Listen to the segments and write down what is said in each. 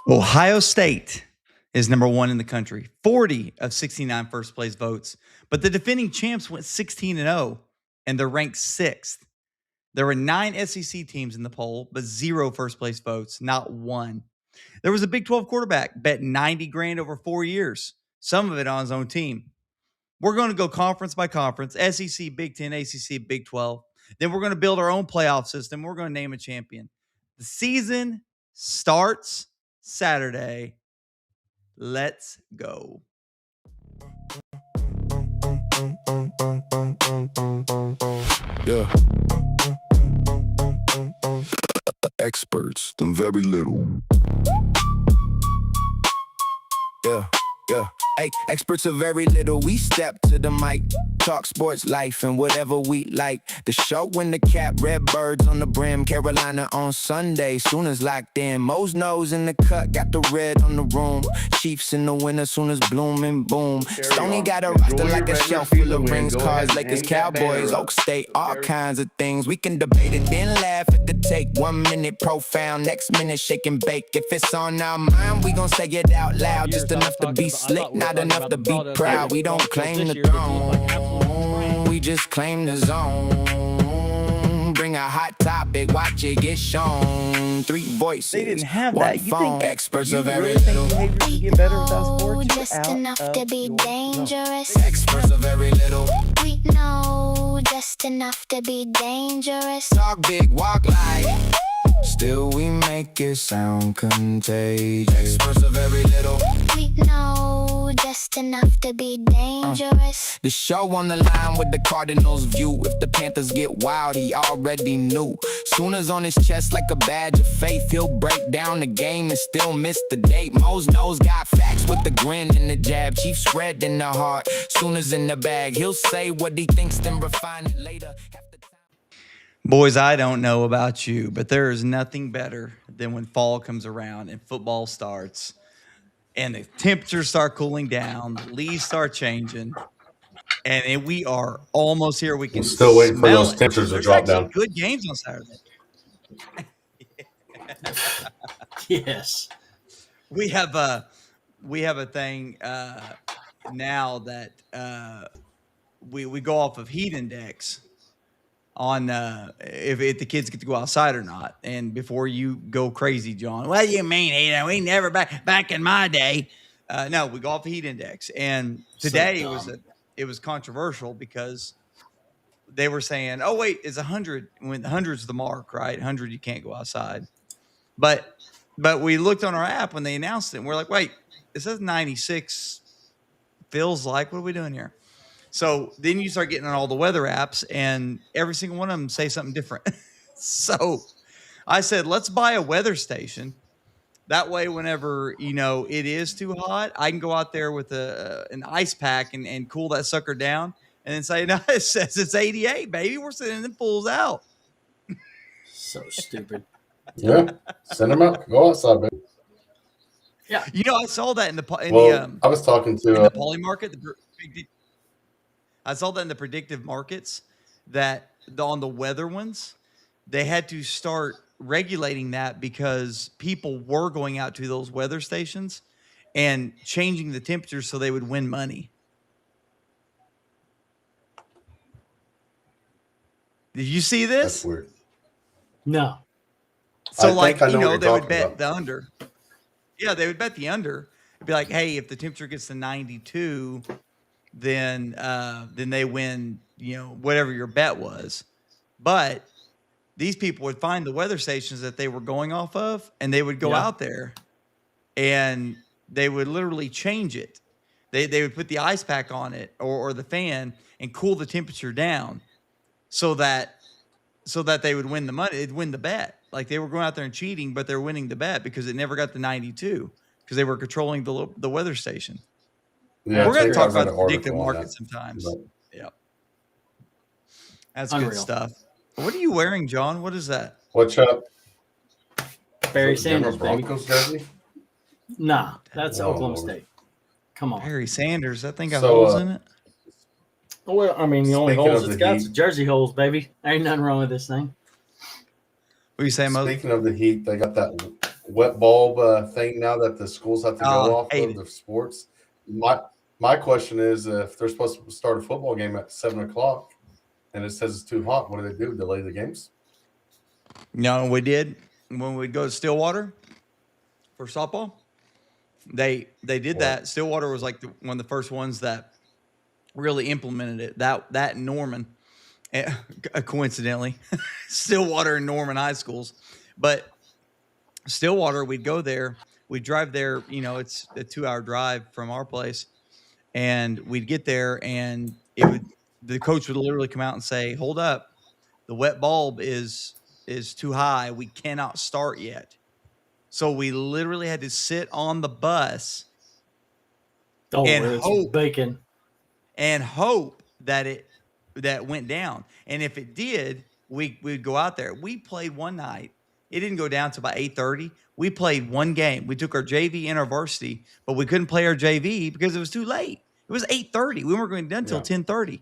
Ohio State is number 1 in the country, 40 of 69 first place votes. But the defending champs went 16-0, and they're ranked 6th. There were 9 SEC teams in the poll, but 0 first place votes, not one. There was a Big 12 quarterback bet 90 grand over 4 years, some of it on his own team. We're going to go conference by conference, SEC, Big 10, ACC, Big 12. Then we're going to build our own playoff system. We're going to name a champion. The season starts Saturday. Let's go. Yeah. Experts, them very little. Yeah. Hey, experts are very little. We step to the mic, talk sports, life, and whatever we like. The show when the cap, red birds on the brim, Carolina on Sunday, soon as locked in. Mo's nose in the cut, got the red on the room. Chiefs in the winter, soon as bloom and boom. Stoney got a roster like a shelf full of rings, cars, Lakers, Cowboys, Oak State, all kinds of things. We can debate it, then laugh at the take. 1 minute profound, next minute shake and bake. If it's on our mind, we gon' say it out loud. Just enough to be slick, not enough to be proud. We don't claim the throne, we just claim the zone. Bring a hot topic, watch it get shown. 3 voices, They didn't have 1 that. You phone. think Experts you are very really think little. behaviors would get better without sports? You're Just out enough of to be your dangerous. Experts are very little. We know just enough to be dangerous. Talk big, walk light. Still we make it sound contagious. Experts are very little. We know just enough to be dangerous. The show on the line with the Cardinals view. If the Panthers get wild, he already knew. Sooners on his chest like a badge of faith. He'll break down the game and still miss the date. Mo's nose got facts with the grin and the jab. Chiefs red in the heart, Sooners in the bag. He'll say what he thinks, then refine it later. Boys, I don't know about you, but there is nothing better than when fall comes around and football starts and the temperatures start cooling down, the leaves start changing, and we are almost here. We can still waiting for those it. temperatures to There's drop actually down. good games on Saturday. Yes. We have a thing now that we go off of heat index on if the kids get to go outside or not. And before you go crazy, John, what do you mean? We never back in my day. No, we go off the heat index. And today it was controversial because they were saying, oh wait, it's 100 when 100's the mark, right? 100 you can't go outside. But we looked on our app when they announced it and we're like, wait, it says 96 feels like, what are we doing here? So then you start getting on all the weather apps and every single one of them say something different. So I said, let's buy a weather station. That way, whenever, it is too hot, I can go out there with an ice pack and cool that sucker down and then say, no, it says it's 88, baby. We're sending them fools out. So stupid. Yeah, send them out. Go outside, baby. Yeah. I saw that I was talking to in the poly market. I saw that in the predictive markets that on the weather ones, they had to start regulating that because people were going out to those weather stations and changing the temperature so they would win money. Did you see this? That's weird. No. So I think I know what they you're would talking bet about. the under. Yeah, they would bet the under. It'd be like, hey, if the temperature gets to 92, then they win, whatever your bet was. But these people would find the weather stations that they were going off of, and they would go out there, and they would literally change it. They would put the ice pack on it or the fan and cool the temperature down, so that they would win the money. It'd win the bet. Like they were going out there and cheating, but they're winning the bet because it never got to 92 because they were controlling the weather station. Yeah, We're going to talk about an the predictive article on market that. sometimes. But- Yep. That's Unreal. good stuff. What are you wearing, John? What is that? What's up? Barry Is that the Denver Sanders, baby. Broncos jersey? Nah, that's Oh, Oklahoma Lord. State. Come on. Barry Sanders. That thing got So, holes in it. Well, I mean, the only Speaking holes of it's the got Heat- is jersey holes, baby. Ain't nothing wrong with this thing. What are you saying, Moses? Speaking of the Heat, they got that wet bulb thing now that the schools have to go off hate of the sports. My question is, if they're supposed to start a football game at 7:00 and it says it's too hot, what do? Delay the games? No, we did when we'd go to Stillwater for softball. They did that. Stillwater was like one of the first ones that really implemented it. That and Norman, coincidentally, Stillwater and Norman high schools. But Stillwater, we'd go there, we'd drive there. You know, it's a 2-hour drive from our place, and we'd get there, and the coach would literally come out and say, "Hold up, the wet bulb is too high. We cannot start yet." So we literally had to sit on the bus and hope that that went down. And if it did, we'd go out there. We played one night. It didn't go down to about 8:30. We played one game. We took our JV and our varsity, but we couldn't play our JV because it was too late. It was 8:30. We weren't going to be done until 10:30.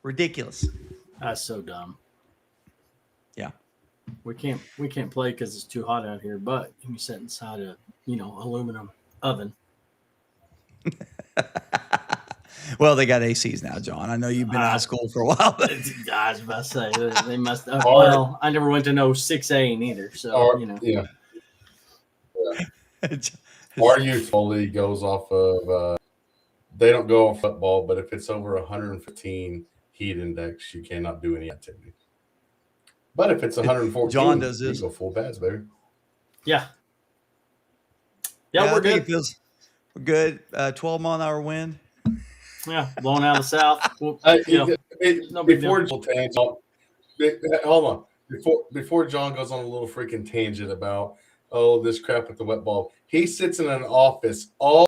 Ridiculous. That's so dumb. Yeah. We can't play because it's too hot out here, but you can sit inside a aluminum oven. Well, they got ACs now, John. I know you've been out of school for a while. But I was about to say they must. Well, I never went to no 6A either, so Yeah. Our youth only goes off of. They don't go on football, but if it's over 115 heat index, you cannot do any activity. But if it's 114, John does this. You go full pads, baby. Yeah, we're good. We're good. 12-mile-an-hour wind. Yeah, blowing out of the south. Well, Hold on. Before John goes on a little freaking tangent about this crap with the wet bulb, he sits in an office all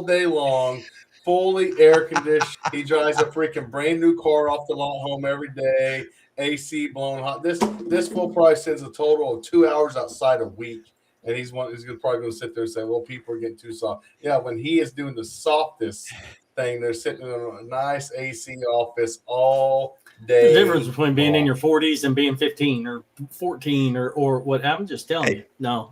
day long, fully air conditioned. He drives a freaking brand new car off the lot home every day. AC blowing hot. This full price sends a total of 2 hours outside a week, and he's probably going to sit there and say, "Well, people are getting too soft." Yeah, when he is doing the softest thing, they're sitting in a nice AC office all day. The difference between being in your 40s and being 15 or 14 or what? I'm just telling you. No,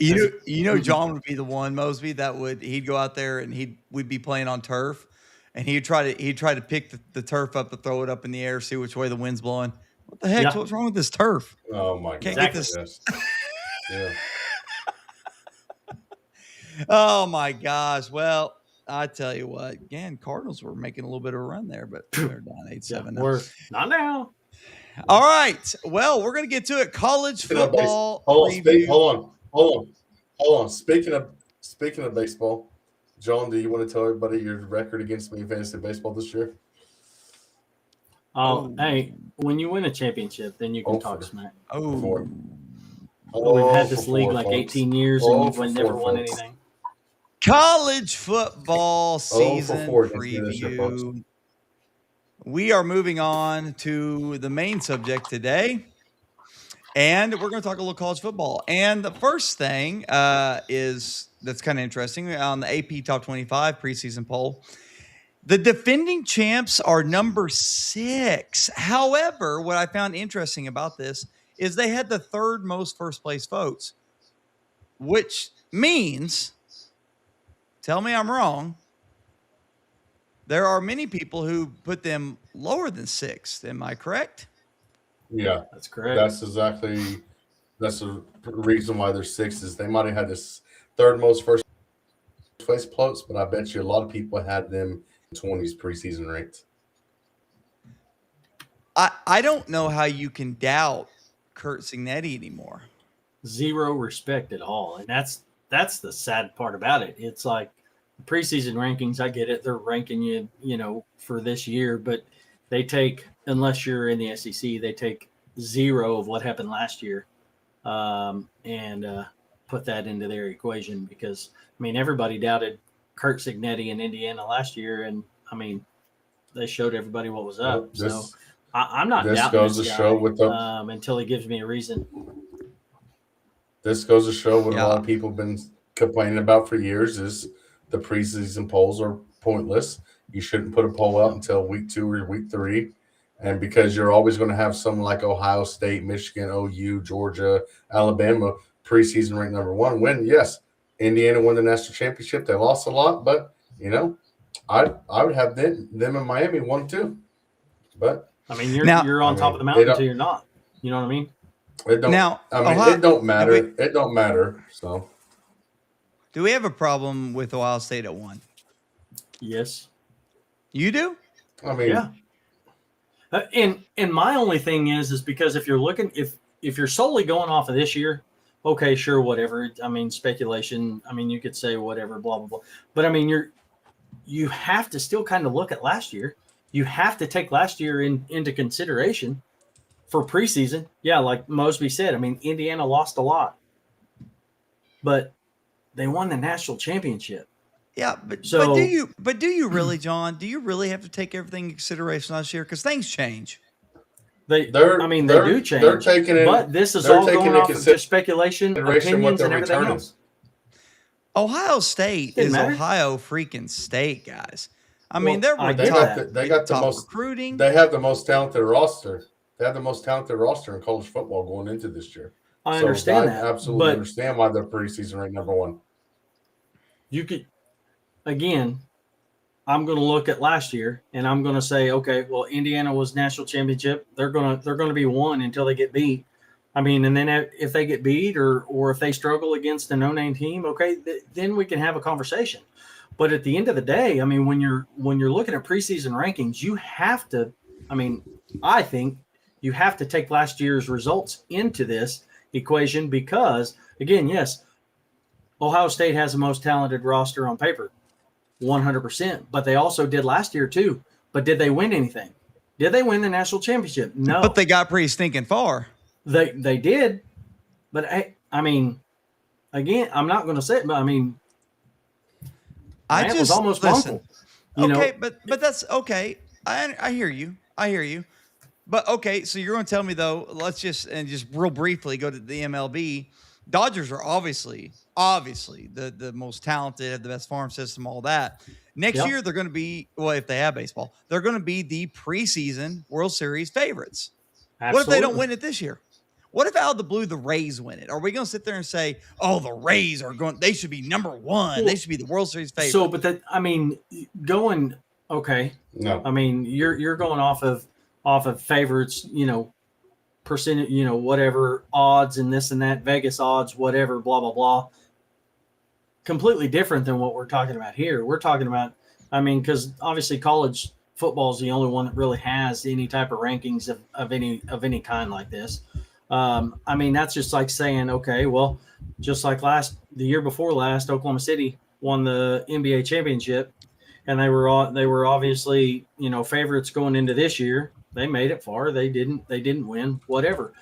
John would be the one, Mosby, that he'd go out there and we'd be playing on turf, and he'd try to pick the turf up and throw it up in the air, see which way the wind's blowing. What the heck? Yeah. What's wrong with this turf? Oh my God! Can't get this. Yes. Yeah. Oh my gosh! Well, I tell you what. Again, Cardinals were making a little bit of a run there, but they're down 8-7. We're not now. All right. Well, we're gonna get to it. College football. Hold on. Speaking of baseball, John, do you want to tell everybody your record against me in fantasy baseball this year? Oh, hey, when you win a championship, then you can talk smack. Oh, we've had this league like 18 years, and we've never won anything. College football season preview. We are moving on to the main subject today, and we're going to talk a little college football. And the first thing that's kind of interesting on the AP Top 25 preseason poll. The defending champs are number 6. However, what I found interesting about this is they had the third most first place votes, which means, tell me I'm wrong, there are many people who put them lower than 6th. Am I correct? Yeah, that's correct. That's the reason why they're 6th is they might have had this third most first place votes, but I bet you a lot of people had them 20s preseason ranked. I don't know how you can doubt Curt Cignetti anymore. Zero respect at all, and that's the sad part about it. It's like preseason rankings. I get it; they're ranking you, for this year, but they take, unless you're in the SEC, they take 0 of what happened last year, and put that into their equation because everybody doubted Curt Cignetti in Indiana last year, and they showed everybody what was up. I'm not this doubting goes this to guy, show with until he gives me a reason. This goes to show what a lot of people have been complaining about for years is the preseason polls are pointless. You shouldn't put a poll out until week 2 or week 3, and because you're always going to have someone like Ohio State, Michigan, OU, Georgia, Alabama preseason ranked number 1 win. Yes, Indiana won the national championship. They lost a lot, but I would have them in Miami 1-2. But I mean, you're on top of the mountain until you're not. You know what I mean? It don't. Now, it don't matter. It don't matter. So, do we have a problem with Ohio State at 1? Yes. You do? I mean, yeah. And my only thing is because if you're looking, if you're solely going off of this year, okay, sure, whatever. I mean, speculation. I mean, you could say whatever, blah blah blah. But I mean, you have to still kind of look at last year. You have to take last year into consideration for preseason. Yeah, like Mosby said, I mean, Indiana lost a lot, but they won the national championship. Yeah, but do you really, John? Do you really have to take everything in consideration last year? Because things change. They do change. They're taking it, but this is all going off of just speculation, opinions, and everything else. Ohio State is Ohio freaking State, guys. I mean, they got the most recruiting. They have the most talented roster. They have the most talented roster in college football going into this year. I understand that. I absolutely understand why they're preseason ranked number 1. You could, again, I'm going to look at last year and I'm going to say, okay, well, Indiana was national championship. They're going to be 1 until they get beat. I mean, and then if they get beat or if they struggle against a no-name team, okay, then we can have a conversation. But at the end of the day, I mean, when you're looking at preseason rankings, you have to. I mean, I think you have to take last year's results into this equation because, again, yes, Ohio State has the most talented roster on paper, 100%. But they also did last year too. But did they win anything? Did they win the national championship? No. But they got pretty stinking far. They did. But I mean, again, I'm not going to say it, but I mean. It was almost bungled. Okay, but that's okay. I hear you. But okay, so you're going to tell me though. Let's just real briefly go to the MLB. Dodgers are obviously the most talented, have the best farm system, all that. Next year they're going to be if they have baseball, they're going to be the preseason World Series favorites. Absolutely. What if they don't win it this year? What if out of the blue the Rays win it? Are we going to sit there and say, "Oh, the Rays they should be number 1. Well, they should be the World Series favorite"? So, but okay. No. I mean, you're going off of favorites, percentage, whatever odds and this and that, Vegas odds, whatever, blah blah blah. Completely different than what we're talking about here. We're talking about, I mean, because obviously college football is the only one that really has any type of rankings of any kind like this. I mean, that's just like saying, okay, well, just like the year before last, Oklahoma City won the NBA championship, and they were obviously favorites going into this year. They made it far. They didn't win, whatever.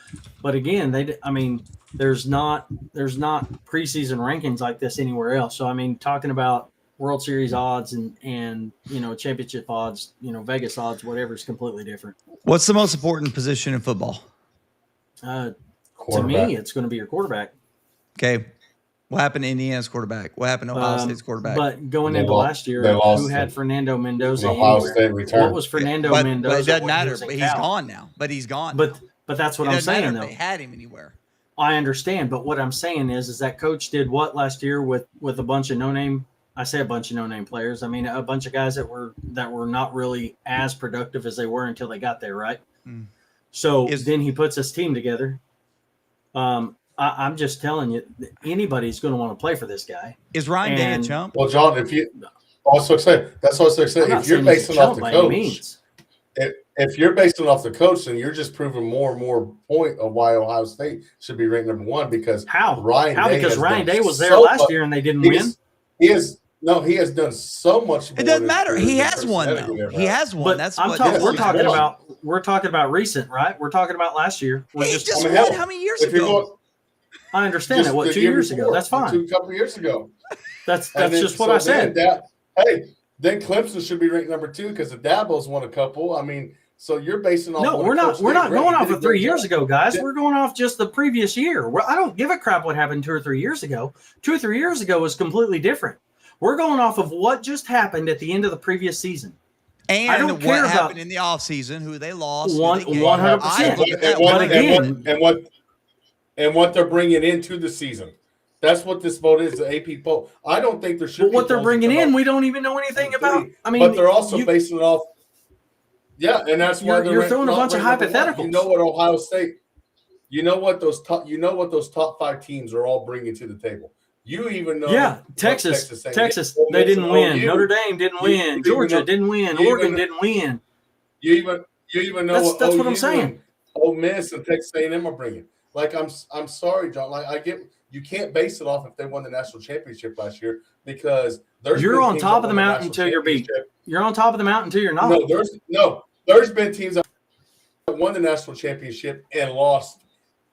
But again, there's not preseason rankings like this anywhere else. So I mean, talking about World Series odds and championship odds, Vegas odds, whatever is completely different. What's the most important position in football? To me, it's going to be your quarterback. Okay. What happened to Indiana's quarterback? What happened to Ohio State's quarterback? But going into last year, who had Fernando Mendoza anywhere? What was Fernando Mendoza? But it doesn't matter. But he's gone now. But he's gone. But that's what I'm saying, though. They had him anywhere. I understand. But what I'm saying is that coach did what last year with a bunch of no-name. I say a bunch of no-name players. I mean, a bunch of guys that were not really as productive as they were until they got there, right? Mm. So then he puts his team together. I'm just telling you, anybody's going to want to play for this guy. Is Ryan Day a chump? Well, John, that's what I was saying. If you're basing off the coach, if you're basing off the coach, then you're just proving more and more point of why Ohio State should be ranked number 1 because because Ryan Day was there last year and they didn't win. He has done so much. It doesn't matter. He has won, though. He has won. That's what we're talking about recent, right? We're talking about last year. He just won how many years ago? I understand that. 2 years ago? That's fine. A couple years ago. That's just what I said. Then Clemson should be ranked number 2 because the Dabo's won a couple. I mean, so you're basing off. No, we're not going off of 3 years ago, guys. We're going off just the previous year. I don't give a crap what happened 2 or 3 years ago. 2 or 3 years ago was completely different. We're going off of what just happened at the end of the previous season. And I don't care what happened in the offseason, who they lost. 100%. And what and what they're bringing into the season. That's what this vote is, the AP poll. I don't think there should But be what they're polls bringing that come in, out we don't even know anything about. three, I mean, but they're also basing it off. Yeah, and that's why you're throwing a bunch of hypotheticals. You know what Ohio State? You know what those top 5 teams are all bringing to the table. You even know. Yeah, Texas, they didn't win. Notre Dame didn't win. Georgia didn't win. Oregon didn't win. You even know that's what I'm saying. Ole Miss and Texas A&M are bringing. Like I'm sorry, John. Like I get you can't base it off if they won the national championship last year because you're on top of the mountain until you're beat. You're on top of the mountain until you're not. There's been teams that won the national championship and lost.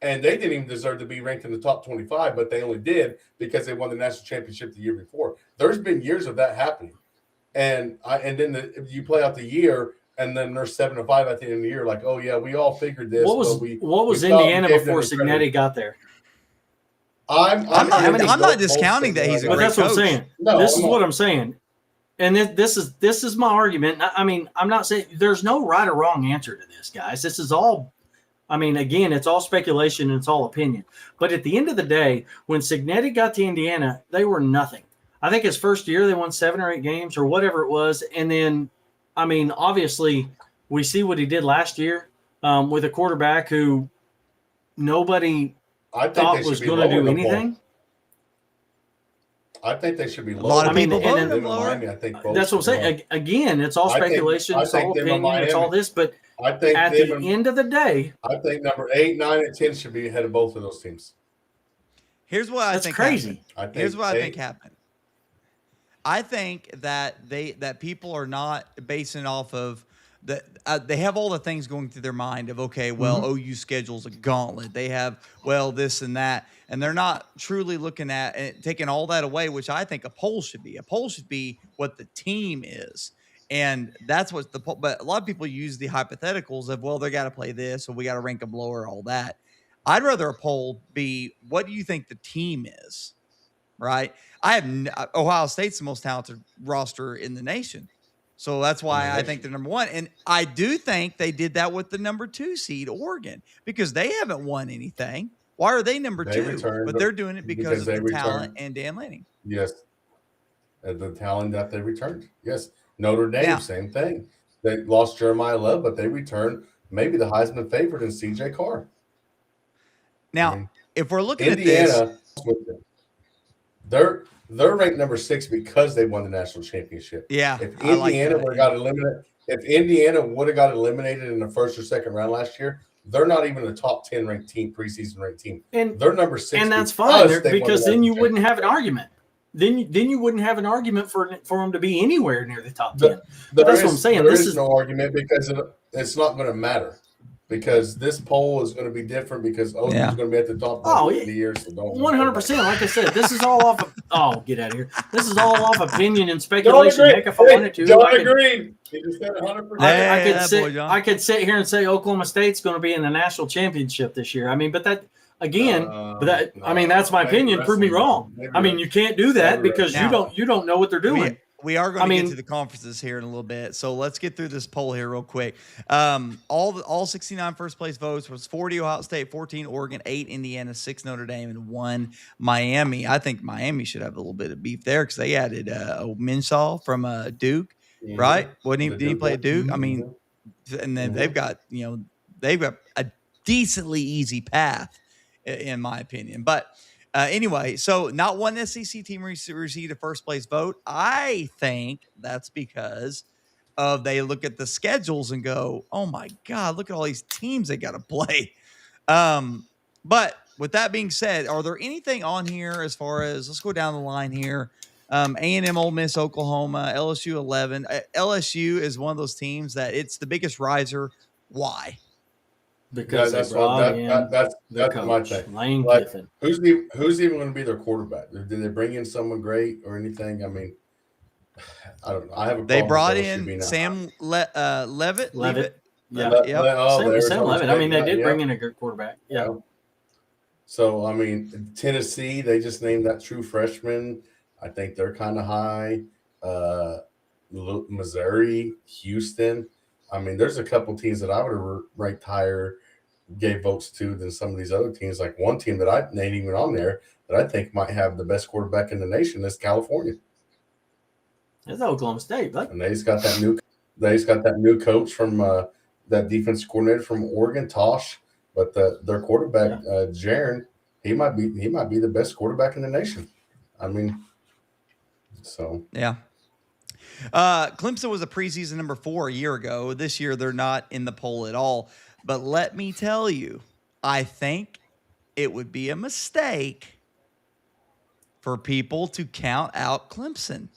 And they didn't even deserve to be ranked in the top 25, but they only did because they won the national championship the year before. There's been years of that happening, and then you play out the year, and then they're 7-5 at the end of the year. Like, oh yeah, we all figured this. What was Indiana before Signetti got there? I'm not discounting that he's a great coach. But that's what I'm saying. This is what I'm saying, and this is my argument. I mean, I'm not saying there's no right or wrong answer to this, guys. This is all. I mean, again, it's all speculation and it's all opinion. But at the end of the day, when Signetti got to Indiana, they were nothing. I think his first year they won 7 or 8 games or whatever it was. And then, I mean, obviously, we see what he did last year with a quarterback who nobody thought was going to do anything. I think they should be lower. A lot of people voted him lower. That's what I'm saying. Again, it's all speculation. It's all opinion. It's all this. But I think at the end of the day, I think number 8, 9, and 10 should be ahead of both of those teams. Here's what I think. Crazy. Here's what I think happened. I think that people are not basing off of that. They have all the things going through their mind of okay, well, OU schedule's a gauntlet. They have this and that, and they're not truly looking at and taking all that away, which I think a poll should be. A poll should be what the team is. And that's what but a lot of people use the hypotheticals of, well, they got to play this, so we got to rank them lower, all that. I'd rather a poll be, what do you think the team is, right? Ohio State's the most talented roster in the nation. So that's why I think they're number 1. And I do think they did that with the number 2 seed, Oregon, because they haven't won anything. Why are they number 2? But they're doing it because of the talent and Dan Lanning. Yes. The talent that they returned. Yes. Notre Dame, same thing. They lost Jeremiah Love, but they returned maybe the Heisman favorite in C.J. Carr. Now, if we're looking Indiana, at this, they're ranked number 6 because they won the national championship. Yeah, if Indiana would have got eliminated in the first or second round last year, they're not even a top 10 ranked team, preseason ranked team. And they're number 6, and that's fine because then you wouldn't have an argument. Then you wouldn't have an argument for them to be anywhere near the top 10. That's what I'm saying. There is no argument because it's not going to matter. Because this poll is going to be different because OU is going to be at the top of the year. So 100%. Like I said, this is all off of get out of here. This is all off opinion and speculation. Heck, if I wanted to, John agreed. He just said 100%. I could sit here and say Oklahoma State's going to be in the national championship this year. I mean, but that again, that's my opinion. Prove me wrong. I mean, you can't do that because you don't know what they're doing. We are going to get to the conferences here in a little bit. So let's get through this poll here real quick. All 69 first place votes was 40 Ohio State, 14 Oregon, 8 Indiana, 6 Notre Dame, and 1 Miami. I think Miami should have a little bit of beef there because they added Minshaw from Duke, right? Did he play at Duke? I mean, and then they've got a decently easy path, in my opinion. But anyway, so not one SEC team received a first place vote. I think that's because of they look at the schedules and go, oh my God, look at all these teams they got to play. But with that being said, are there anything on here as far as, let's go down the line here. A&M, Ole Miss, Oklahoma, LSU 11. LSU is one of those teams that it's the biggest riser. Why? Because that's my thing. Lane Kiffin. Who's even going to be their quarterback? Did they bring in someone great or anything? I mean, I don't know. I have a. They brought in Sam Levitt. Yeah. Sam Levitt. I mean, they did bring in a good quarterback. Yeah. So I mean, Tennessee, they just named that true freshman. I think they're kind of high. Missouri, Houston. I mean, there's a couple teams that I would have ranked higher gave votes to than some of these other teams. Like one team that I ain't even on there that I think might have the best quarterback in the nation is California. It's Oklahoma State, but And they just got that new coach from that defense coordinator from Oregon, Tosh. But their quarterback, Jaron, he might be the best quarterback in the nation. I mean, so yeah. Clemson was a preseason number 4 a year ago. This year, they're not in the poll at all. But let me tell you, I think it would be a mistake for people to count out Clemson.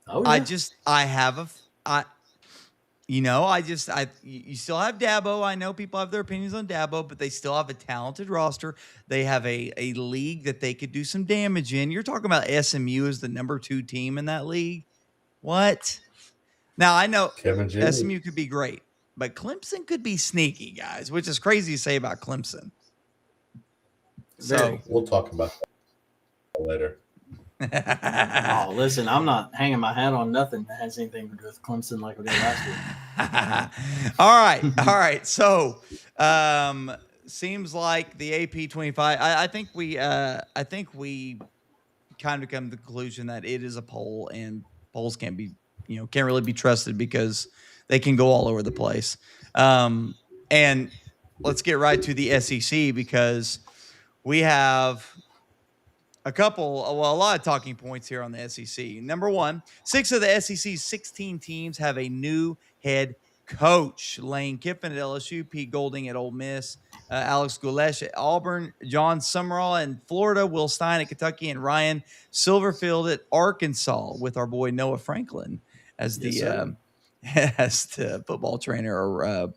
oh yeah. You still have Dabo. I know people have their opinions on Dabo, but they still have a talented roster. They have a league that they could do some damage in. You're talking about SMU as the number 2 team in that league. What? Now, I know Kevin Jennings. SMU could be great, but Clemson could be sneaky, guys, which is crazy to say about Clemson. So we'll talk about that later. Oh, listen, I'm not hanging my hat on nothing that has anything to do with Clemson like we did last week. All right. So, seems like the AP 25. I think we kind of come to the conclusion that it is a poll, and polls can't really be trusted because they can go all over the place. And let's get right to the SEC because we have a lot of talking points here on the SEC. Number 1, 6 of the SEC's 16 teams have a new head coach. Lane Kiffin at LSU, Pete Golding at Ole Miss, Alex Golesh at Auburn, John Summerall in Florida, Will Stein at Kentucky, and Ryan Silverfield at Arkansas, with our boy Noah Franklin as the football trainer or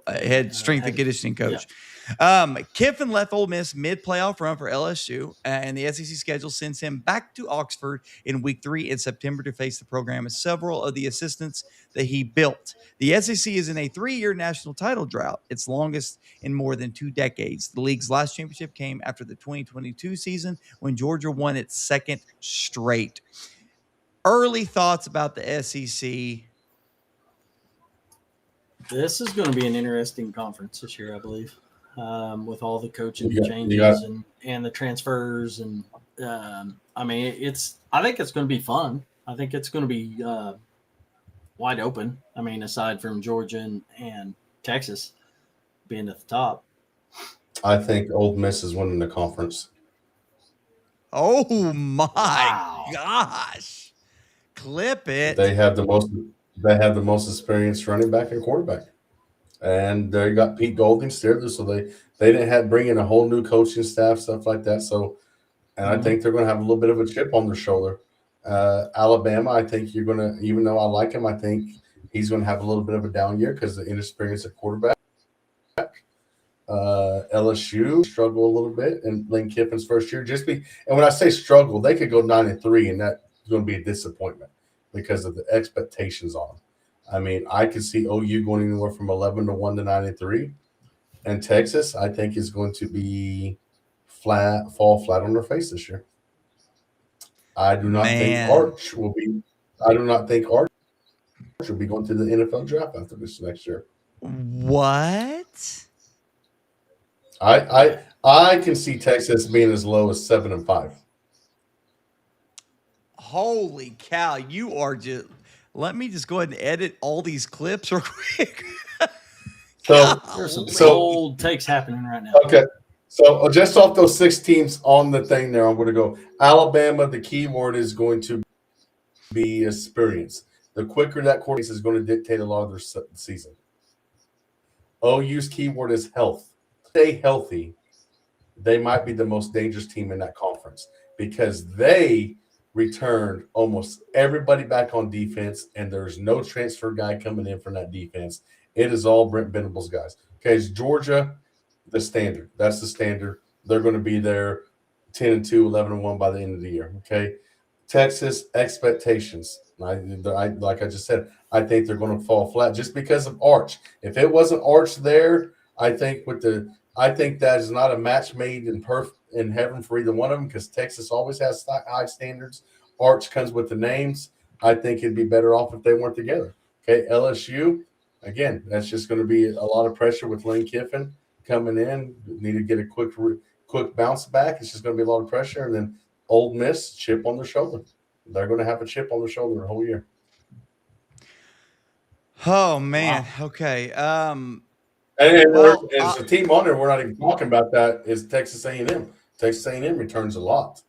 head strength and conditioning coach. Kiffin left Ole Miss mid-playoff run for LSU, and the SEC schedule sends him back to Oxford in week 3 in September to face the program and several of the assistants that he built. The SEC is in a 3-year national title drought, its longest in more than 2 decades. The league's last championship came after the 2022 season when Georgia won its 2nd straight. Early thoughts about the SEC. This is going to be an interesting conference this year, I believe. With all the coaching changes and the transfers. And I think it's going to be fun. I think it's going to be wide open. I mean, aside from Georgia and Texas being at the top. I think Ole Miss is winning the conference. Oh my gosh. Clip it. They have the most experienced running back and quarterback. And they got Pete Golding there, so they didn't have bring in a whole new coaching staff, stuff like that. So, and I think they're going to have a little bit of a chip on their shoulder. Alabama, I think you're going to, even though I like him, I think he's going to have a little bit of a down year because of the inexperience at quarterback. LSU struggle a little bit in Lane Kiffin's first year. And when I say struggle, they could go 9-3, and that's going to be a disappointment because of the expectations on them. I mean, I could see OU going anywhere from 11-1 to 9-3, and Texas, I think, is going to be fall flat on their face this year. I do not think Arch will be going to the NFL draft after this next year. What? I can see Texas being as low as 7-5. Holy cow! You are just. Let me just go ahead and edit all these clips real quick. There's some bold takes happening right now. Okay. So just off those 6 teams on the thing there, I'm going to go Alabama. The key word is going to be experience. The quicker that course is going to dictate a lot of their season. OU's keyword is health. Stay healthy. They might be the most dangerous team in that conference because they returned almost everybody back on defense, and there's no transfer guy coming in from that defense. It is all Brent Venables guys. Okay, it's Georgia, the standard. That's the standard. They're going to be there 10-2, 11-1 by the end of the year. Okay, Texas expectations. Like I just said, I think they're going to fall flat just because of Arch. If it wasn't Arch there, I think that is not a match made in heaven for either one of them because Texas always has high standards. Arch comes with the names. I think it'd be better off if they weren't together. Okay, LSU, again, that's just going to be a lot of pressure with Lane Kiffin coming in, need to get a quick bounce back. It's just going to be a lot of pressure, and then Ole Miss chip on their shoulder. They're going to have a chip on their shoulder the whole year. Oh man. Wow. Okay. And Well, there's a team on there we're not even talking about that is Texas A&M. Texas A&M returns a lot,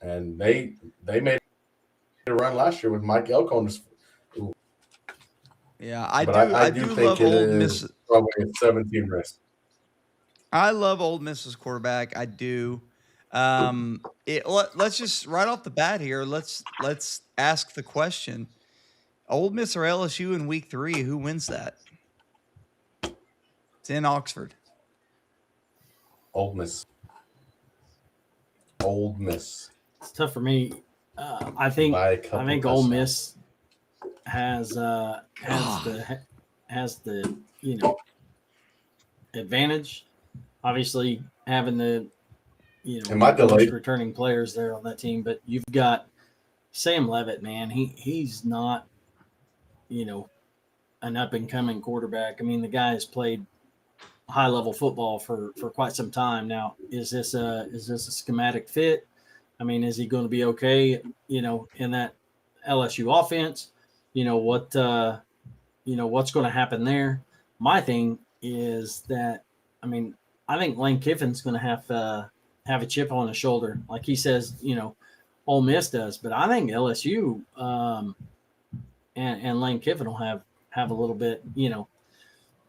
and they made a run last year with Mike Elko. yeah, I do do think love it Old is Miss. probably a 17 risk. I love Old Miss's quarterback. I do. Let's just right off the bat here. Let's ask the question: Old Miss or LSU in Week 3? Who wins that? It's in Oxford. Ole Miss. Ole Miss. It's tough for me. I think By a couple Ole touchdowns. Miss has the advantage. Obviously, having the Am I most delayed? returning players there on that team, but you've got Sam Levitt, man. He's not an up and coming quarterback. I mean, the guy has played high level football for quite some time now. Is this a schematic fit? I mean, is he going to be okay? In that LSU offense, what's going to happen there? My thing is that, I mean, I think Lane Kiffin's going to have a chip on his shoulder, like he says, Ole Miss does. But I think LSU and Lane Kiffin will have a little bit,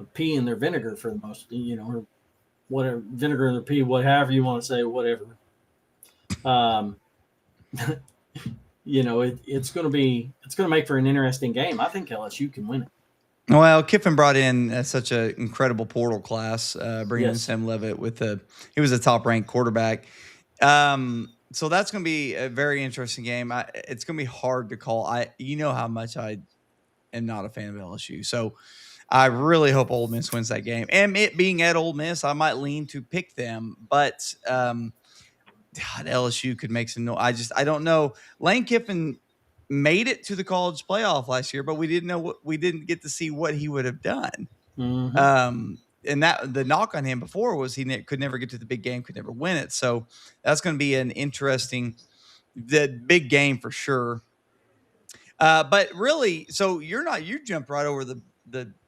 of pea in their vinegar for the most, or whatever, vinegar in their pea, whatever you want to say, whatever. It's going to make for an interesting game. I think LSU can win it. Well, Kiffin brought in such an incredible portal class, bringing in Yes. Sam Levitt he was a top ranked quarterback. So that's going to be a very interesting game. It's going to be hard to call. You know how much I am not a fan of LSU, so I really hope Ole Miss wins that game. And it being at Ole Miss, I might lean to pick them, but God, LSU could make some noise. I don't know. Lane Kiffin made it to the college playoff last year, but we didn't get to see what he would have done. Mm-hmm. And that the knock on him before was he could never get to the big game, could never win it. So that's going to be the big game for sure. But really, so you jumped right over the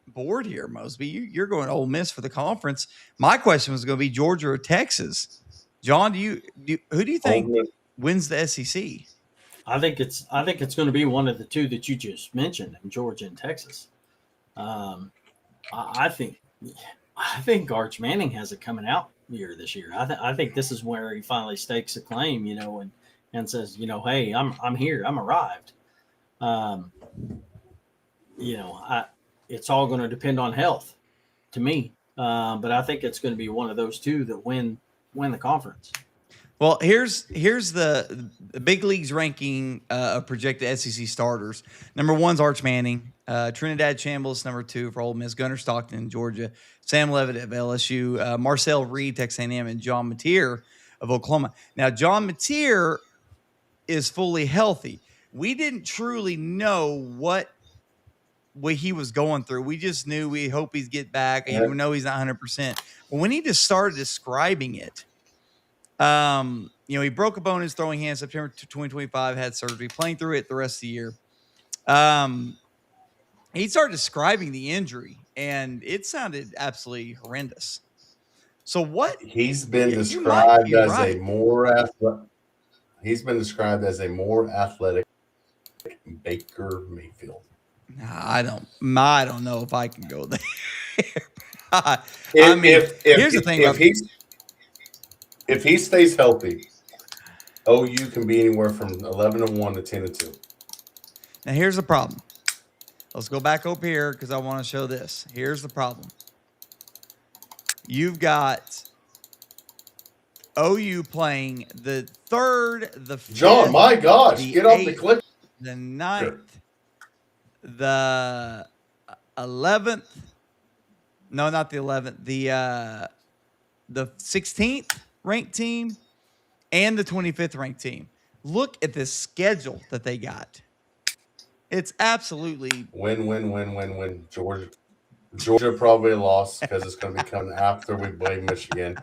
board here, Mosby. You're going Ole Miss for the conference. My question was going to be Georgia or Texas. John, who do you think wins the SEC? I think it's going to be one of the two that you just mentioned, in Georgia and Texas. I think Arch Manning has a coming out year this year. I think this is where he finally stakes a claim, and says, hey, I'm here, I'm arrived. It's all going to depend on health, to me. But I think it's going to be one of those two that win the conference. Well, here's the big leagues ranking of projected SEC starters. Number 1's Arch Manning, Trinidad Chambliss, number 2 for Ole Miss, Gunnar Stockton, Georgia, Sam Levitt of LSU, Marcel Reed, Texas A&M, and John Mateer of Oklahoma. Now, John Mateer is fully healthy. We didn't truly know what he was going through. We just knew we hope he's get back. And we know he's not 100%. But when he just started describing it, he broke a bone in his throwing hand September 2025, had surgery, playing through it the rest of the year. He started describing the injury, and it sounded absolutely horrendous. So what he's been described as a more athletic Baker Mayfield. I don't know if I can go there. Here's the thing: if he stays healthy, OU can be anywhere from 11-1 to 10-2. Now, here's the problem. Let's go back over here because I want to show this. Here's the problem. You've got OU playing the 3rd, the 5th, John, my gosh, get off the clip. The 9th, the 11th. No, not the 11th. The 16th ranked team and the 25th ranked team. Look at this schedule that they got. It's absolutely win. Georgia probably lost because it's going to be coming after we play Michigan.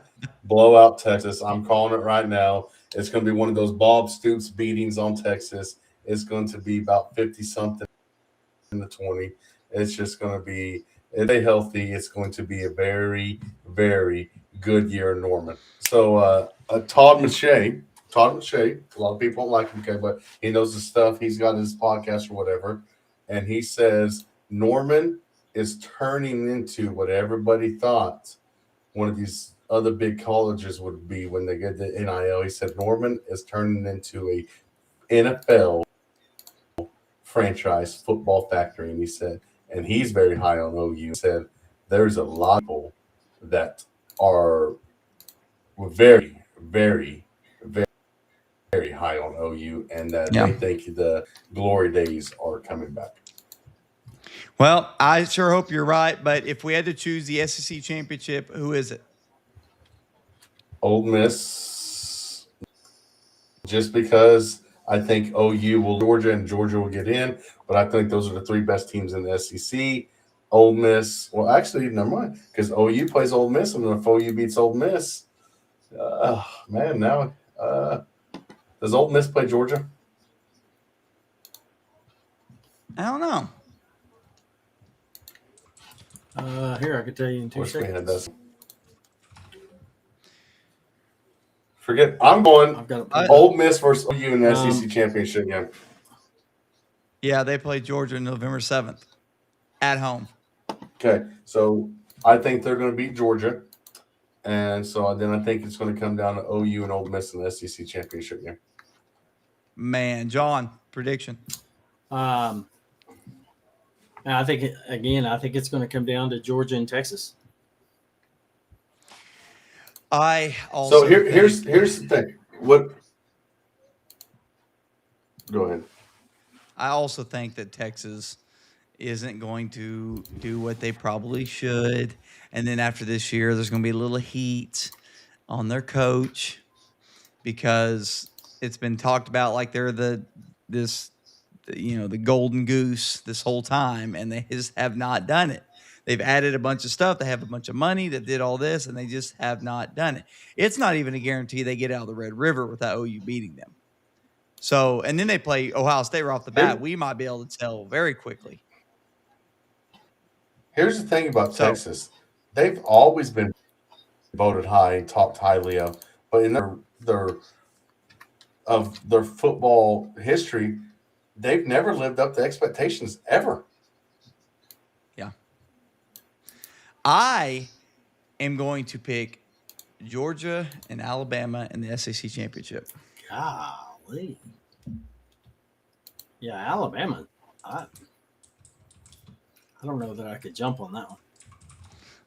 Blow out Texas. I'm calling it right now. It's going to be one of those Bob Stoops beatings on Texas. It's going to be about 50-something in the 20. It's just going to be, if they healthy, it's going to be a very, very good year in Norman. So Todd Mache, a lot of people don't like him, okay, but he knows his stuff. He's got his podcast or whatever, and he says Norman is turning into what everybody thought one of these other big colleges would be when they get the NIL. He said Norman is turning into a NFL franchise football factory, and he said, and he's very high on OU. He said there's a lot of people that are very, very, very, very high on OU, and that they think the glory days are coming back. Well, I sure hope you're right, but if we had to choose the SEC championship, who is it? Ole Miss, just because I think OU will, Georgia will get in, but I think those are the three best teams in the SEC. Ole Miss, well, actually, never mind, because OU plays Ole Miss, and if OU beats Ole Miss, man, now does Ole Miss play Georgia? I don't know. Here, I could tell you in 2 seconds. Forget. I'm going. I've got Ole Miss versus OU in the SEC championship game. Yeah, they play Georgia November 7th at home. Okay, so I think they're going to beat Georgia, and so then I think it's going to come down to OU and Ole Miss in the SEC championship game. Man, John, prediction. I think it's going to come down to Georgia and Texas. I also so here's the thing. What? Go ahead. I also think that Texas isn't going to do what they probably should, and then after this year, there's going to be a little heat on their coach because it's been talked about like they're the golden goose this whole time, and they just have not done it. They've added a bunch of stuff. They have a bunch of money that did all this, and they just have not done it. It's not even a guarantee they get out of the Red River without OU beating them. So, and then they play Ohio State right off the bat. We might be able to tell very quickly. Here's the thing about Texas. They've always been voted high and talked highly of, but in their football history, they've never lived up to expectations ever. Yeah. I am going to pick Georgia and Alabama in the SEC championship. Golly. Yeah, Alabama. I don't know that I could jump on that one.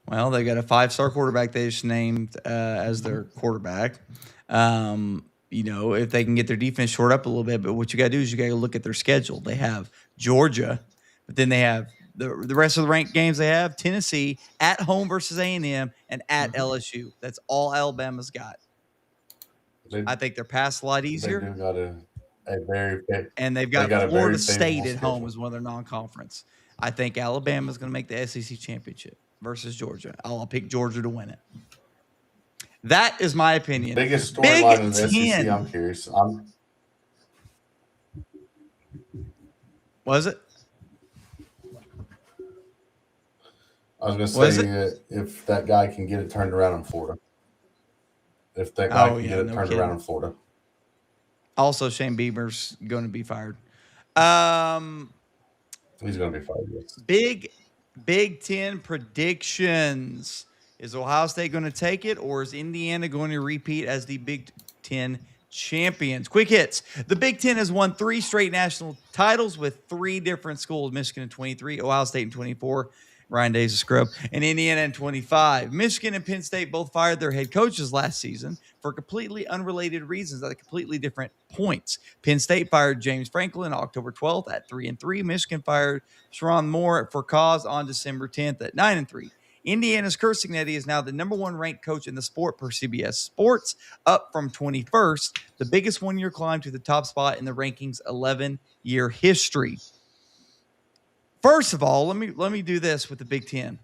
Well, they got a 5-star quarterback they just named as their quarterback. If they can get their defense short up a little bit, but what you got to do is you got to look at their schedule. They have Georgia, but then they have the rest of the ranked games. They have Tennessee at home versus A&M and at LSU. That's all Alabama's got. I think their pass a lot easier. They do got and they've got Florida State at home as one of their non-conference. I think Alabama's going to make the SEC championship versus Georgia. I'll pick Georgia to win it. That is my opinion. Biggest storyline in the SEC, I'm curious. Was it? I was going to say if that guy can get it turned around in Florida. If that guy can get it turned around in Florida. Also, Shane Beamer's going to be fired. He's going to be fired, yes. Big Ten predictions. Is Ohio State going to take it, or is Indiana going to repeat as the Big Ten champions? Quick hits. The Big Ten has won 3 straight national titles with 3 different schools. Michigan in 23, Ohio State in 24, Ryan Day's a scrub, and Indiana in 25. Michigan and Penn State both fired their head coaches last season for completely unrelated reasons at completely different points. Penn State fired James Franklin October 12th at 3-3. Michigan fired Sharon Moore for cause on December 10th at 9-3. Indiana's Kurt Cignetti is now the number 1 ranked coach in the sport per CBS Sports, up from 21st, the biggest one-year climb to the top spot in the rankings' 11-year history. First of all, let me do this with the Big Ten.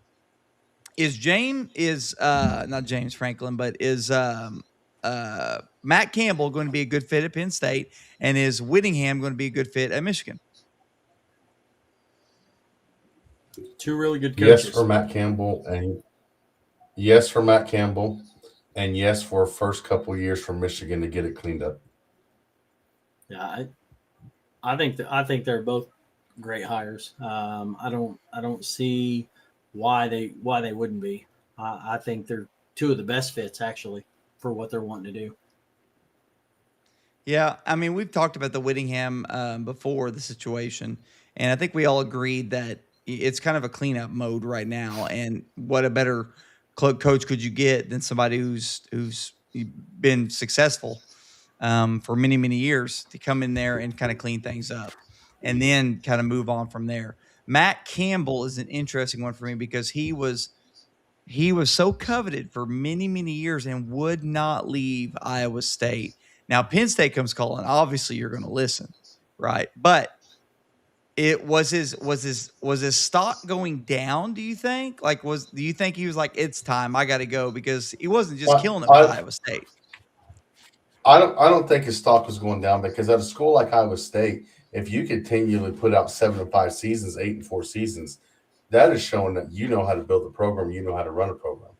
not James Franklin, but is Matt Campbell going to be a good fit at Penn State, and is Whittingham going to be a good fit at Michigan? Two really good coaches. Yes for Matt Campbell, and yes for Matt Campbell, and yes for first couple years for Michigan to get it cleaned up. Yeah, I think they're both great hires. I don't see why they wouldn't be. I think they're two of the best fits actually for what they're wanting to do. Yeah, I mean, we've talked about the Whittingham before the situation, and I think we all agreed that it's kind of a cleanup mode right now. And what a better coach could you get than somebody who's been successful for many years to come in there and kind of clean things up, and then kind of move on from there. Matt Campbell is an interesting one for me because he was so coveted for many years and would not leave Iowa State. Now Penn State comes calling. Obviously, you're going to listen, right? But it was his stock going down? Do you think? Do you think he was like, it's time, I got to go, because he wasn't just killing it with Iowa State? I don't think his stock was going down, because at a school like Iowa State, if you continually put out 7-5 seasons, 8-4 seasons, that is showing that you know how to build a program, you know how to run a program.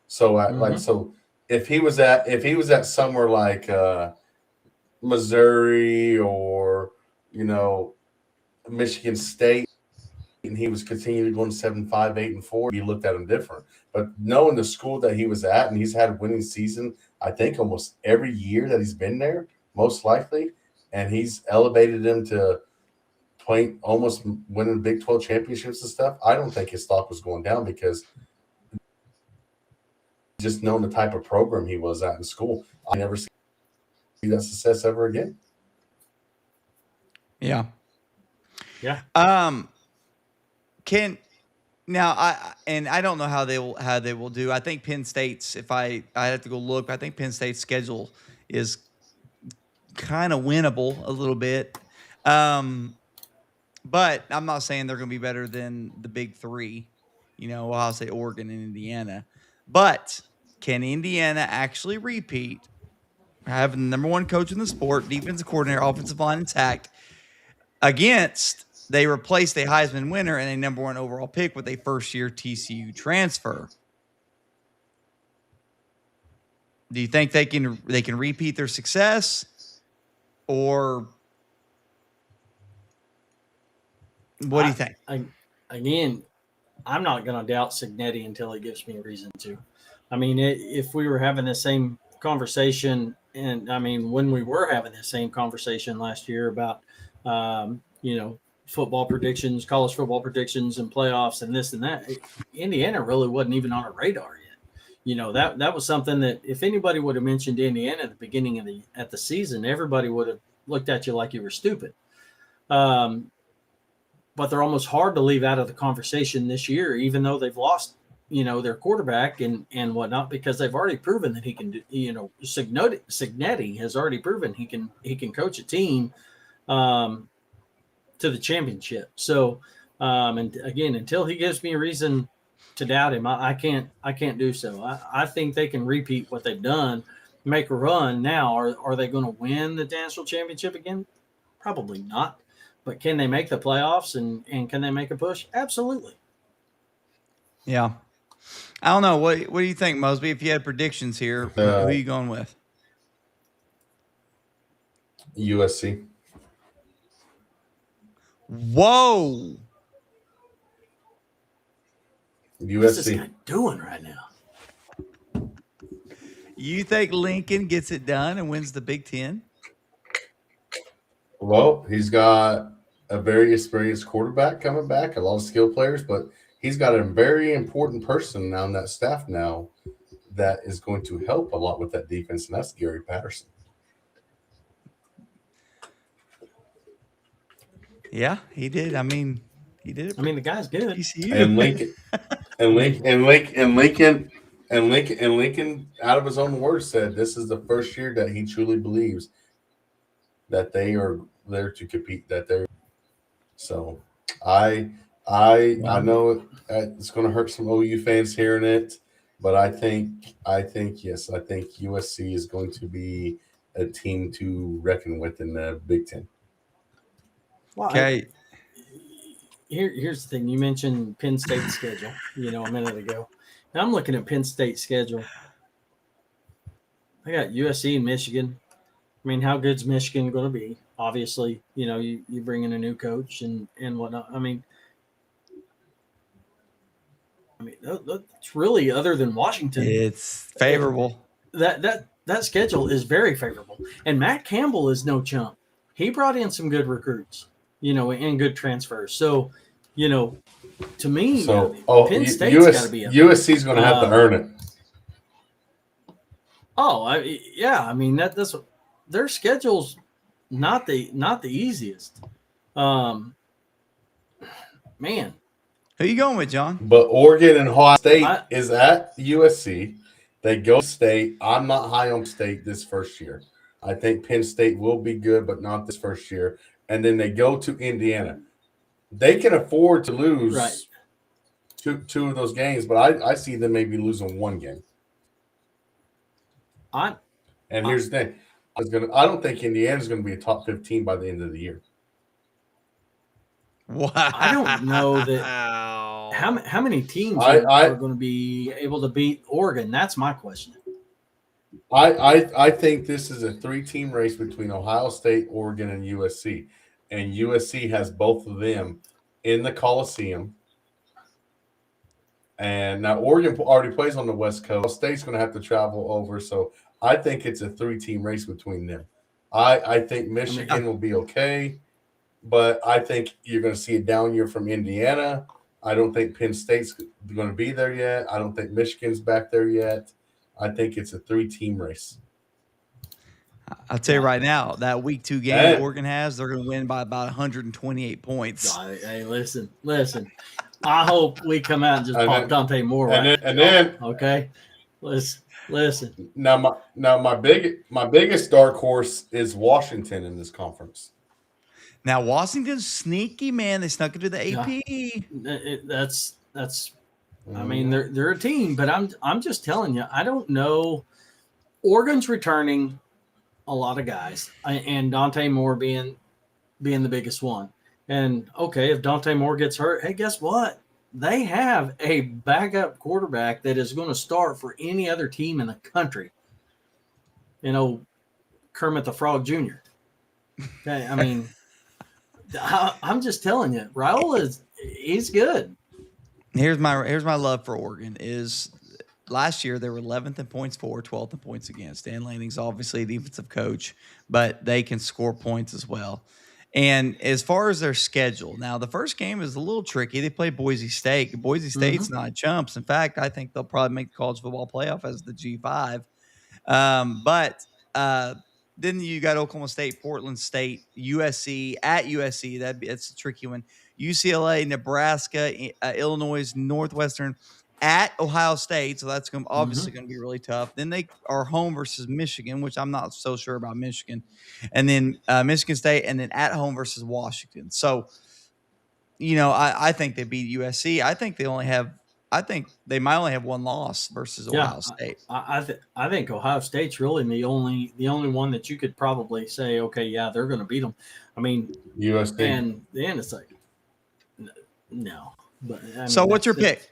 So so if he was at somewhere like Missouri or Michigan State, and he was continually going 7-5, 8-4, you looked at him different. But knowing the school that he was at, and he's had a winning season, I think almost every year that he's been there, most likely, and he's elevated him to almost winning Big 12 championships and stuff. I don't think his stock was going down, because just knowing the type of program he was at in school, I never see that success ever again. Yeah. I don't know how they will do. I think Penn State's, I have to go look, I think Penn State's schedule is kind of winnable a little bit. But I'm not saying they're going to be better than the big three, Ohio State, Oregon, and Indiana. But can Indiana actually repeat having the number one coach in the sport, defensive coordinator, offensive line intact, against they replaced a Heisman winner and a number one overall pick with a first-year TCU transfer? Do you think they can repeat their success, or what do you think? Again, I'm not going to doubt Cignetti until he gives me a reason to. I mean, if we were having the same conversation, and I mean, when we were having the same conversation last year about, football predictions, college football predictions, and playoffs, and this and that, Indiana really wasn't even on our radar yet. That was something that if anybody would have mentioned Indiana at the beginning of the season, everybody would have looked at you like you were stupid. But they're almost hard to leave out of the conversation this year, even though they've lost, their quarterback and whatnot, because they've already proven that he can do, Cignetti has already proven he can coach a team to the championship. So, and again, until he gives me a reason to doubt him, I can't do so. I think they can repeat what they've done, make a run. Now, are they going to win the national championship again? Probably not. But can they make the playoffs and can they make a push? Absolutely. Yeah. I don't know. What do you think, Mosby? If you had predictions here, who are you going with? USC. Whoa. USC. What's this guy doing right now? You think Lincoln gets it done and wins the Big Ten? Well, he's got a very experienced quarterback coming back, a lot of skill players, but he's got a very important person on that staff now that is going to help a lot with that defense, and that's Gary Patterson. Yeah, he did. I mean, he did it. I mean, the guy's good. And Lincoln, out of his own words, said this is the first year that he truly believes that they are there to compete. So I I know it's going to hurt some OU fans hearing it, but I think yes, I think USC is going to be a team to reckon with in the Big Ten. Well, Okay. Here's the thing. You mentioned Penn State's schedule, a minute ago. Now I'm looking at Penn State's schedule. I got USC and Michigan. I mean, how good's Michigan going to be? Obviously, you bring in a new coach and whatnot. I mean, that's really, other than Washington, It's favorable. That schedule is very favorable. And Matt Campbell is no chump. He brought in some good recruits, and good transfers. So, to me, Penn State's got to be up. USC's going to have to earn it. Oh, I mean that's their schedule's not the easiest. Man, Who you going with, John? But Oregon and Ohio State is at USC. They go State. I'm not high on State this first year. I think Penn State will be good, but not this first year. And then they go to Indiana. They can afford to lose two of those games, but I see them maybe losing one game. Here's the thing. I don't think Indiana's going to be a top 15 by the end of the year. Wow. I don't know that. How many teams are going to be able to beat Oregon? That's my question. I think this is a 3-team race between Ohio State, Oregon, and USC. And USC has both of them in the Coliseum. And now Oregon already plays on the West Coast. State's going to have to travel over. So I think it's a 3-team race between them. I think Michigan will be okay, but I think you're going to see a down year from Indiana. I don't think Penn State's going to be there yet. I don't think Michigan's back there yet. I think it's a 3-team race. I'll tell you right now, that week 2 game Oregon has, they're going to win by about 128 points. Hey, listen. I hope we come out and just pop Dante Moore. Okay, listen. Now my biggest dark horse is Washington in this conference. Now Washington's sneaky, man. They snuck into the AP. That's. I mean, they're a team, but I'm just telling you, I don't know. Oregon's returning a lot of guys, and Dante Moore being the biggest one. And okay, if Dante Moore gets hurt, hey, guess what? They have a backup quarterback that is going to start for any other team in the country. Kermit the Frog Jr. Okay, I mean, I'm just telling you, Raul he's good. Here's my love for Oregon is last year they were 11th in points for, 12th in points against. Dan Lanning's obviously a defensive coach, but they can score points as well. And as far as their schedule, now the first game is a little tricky. They play Boise State. Boise State's not chumps. In fact, I think they'll probably make the college football playoff as the G5. But then you got Oklahoma State, Portland State, USC at USC. That's a tricky one. UCLA, Nebraska, Illinois, Northwestern at Ohio State. So that's obviously going to be really tough. Then they are home versus Michigan, which I'm not so sure about Michigan. And then Michigan State, and then at home versus Washington. So, I think they beat USC. I think they might only have one loss versus Ohio State. I think Ohio State's really the only one that you could probably say, okay, yeah, they're going to beat them. I mean, USC. And then it's like, no. But so what's your pick?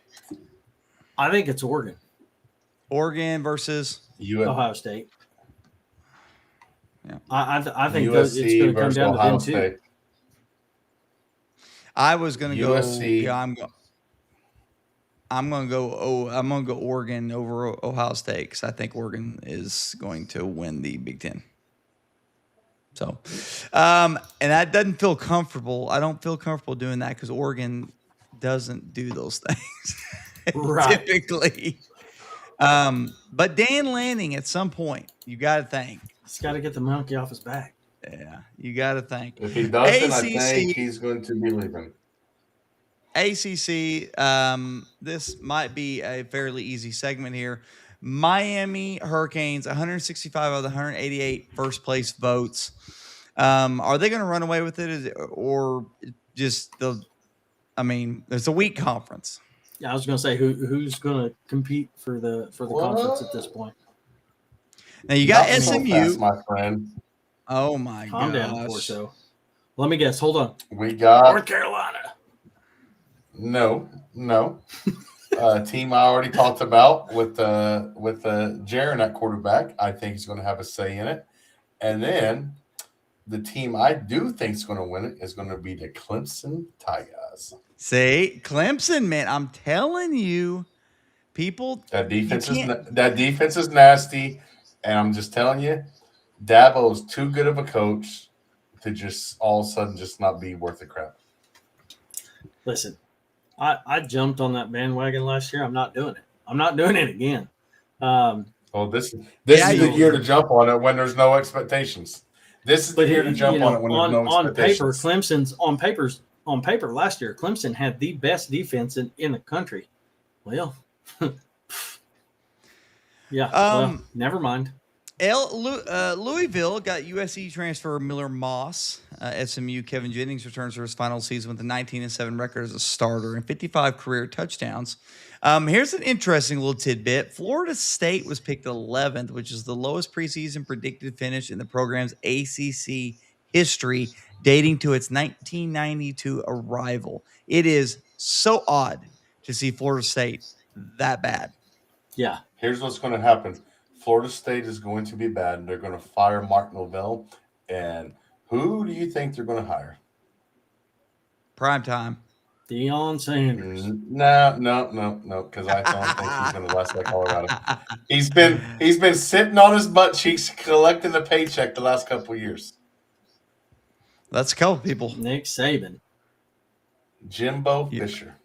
I think it's Oregon. Oregon versus Ohio State. Yeah, I think it's going to come down to them too. I was going to go USC. Yeah, I'm going to go. I'm going to go Oregon over Ohio State because I think Oregon is going to win the Big Ten. So, and that doesn't feel comfortable. I don't feel comfortable doing that because Oregon doesn't do those things typically. But Dan Lanning, at some point, you got to think he's got to get the monkey off his back. Yeah, you got to think. If he doesn't, I think he's going to be leaving. ACC, this might be a fairly easy segment here. Miami Hurricanes, 165 out of the 188 first place votes. Are they going to run away with it, or just I mean, there's a weak conference. Yeah, I was going to say who's going to compete for the conference at this point. Now you got Not so SMU. fast, my friend. Oh my Calm gosh. down, Corso. Let me guess. Hold on. We got North Carolina. no. Team I already talked about with Jaron at quarterback. I think he's going to have a say in it. And then the team I do think is going to win it is going to be the Clemson Tigers. See, Clemson, man, I'm telling you, people. That defense is nasty, and I'm just telling you, Dabo is too good of a coach to just all of a sudden just not be worth the crap. Listen, I jumped on that bandwagon last year. I'm not doing it. I'm not doing it again. This is the year to jump on it when there's no expectations. This is the year to jump on it when there's no expectations. On paper last year, Clemson had the best defense in the country. Well, yeah. Never mind. Louisville got USC transfer Miller Moss. SMU Kevin Jennings returns for his final season with a 19-7 record as a starter and 55 career touchdowns. Here's an interesting little tidbit. Florida State was picked 11th, which is the lowest preseason predicted finish in the program's ACC history, dating to its 1992 arrival. It is so odd to see Florida State that bad. Yeah. Here's what's going to happen. Florida State is going to be bad, and they're going to fire Mark Novell. And who do you think they're going to hire? Prime time. Deion Sanders. No, because I don't think he's going to last at Colorado. He's been sitting on his butt cheeks collecting the paycheck the last couple of years. That's a couple people. Nick Saban. Jimbo Fisher.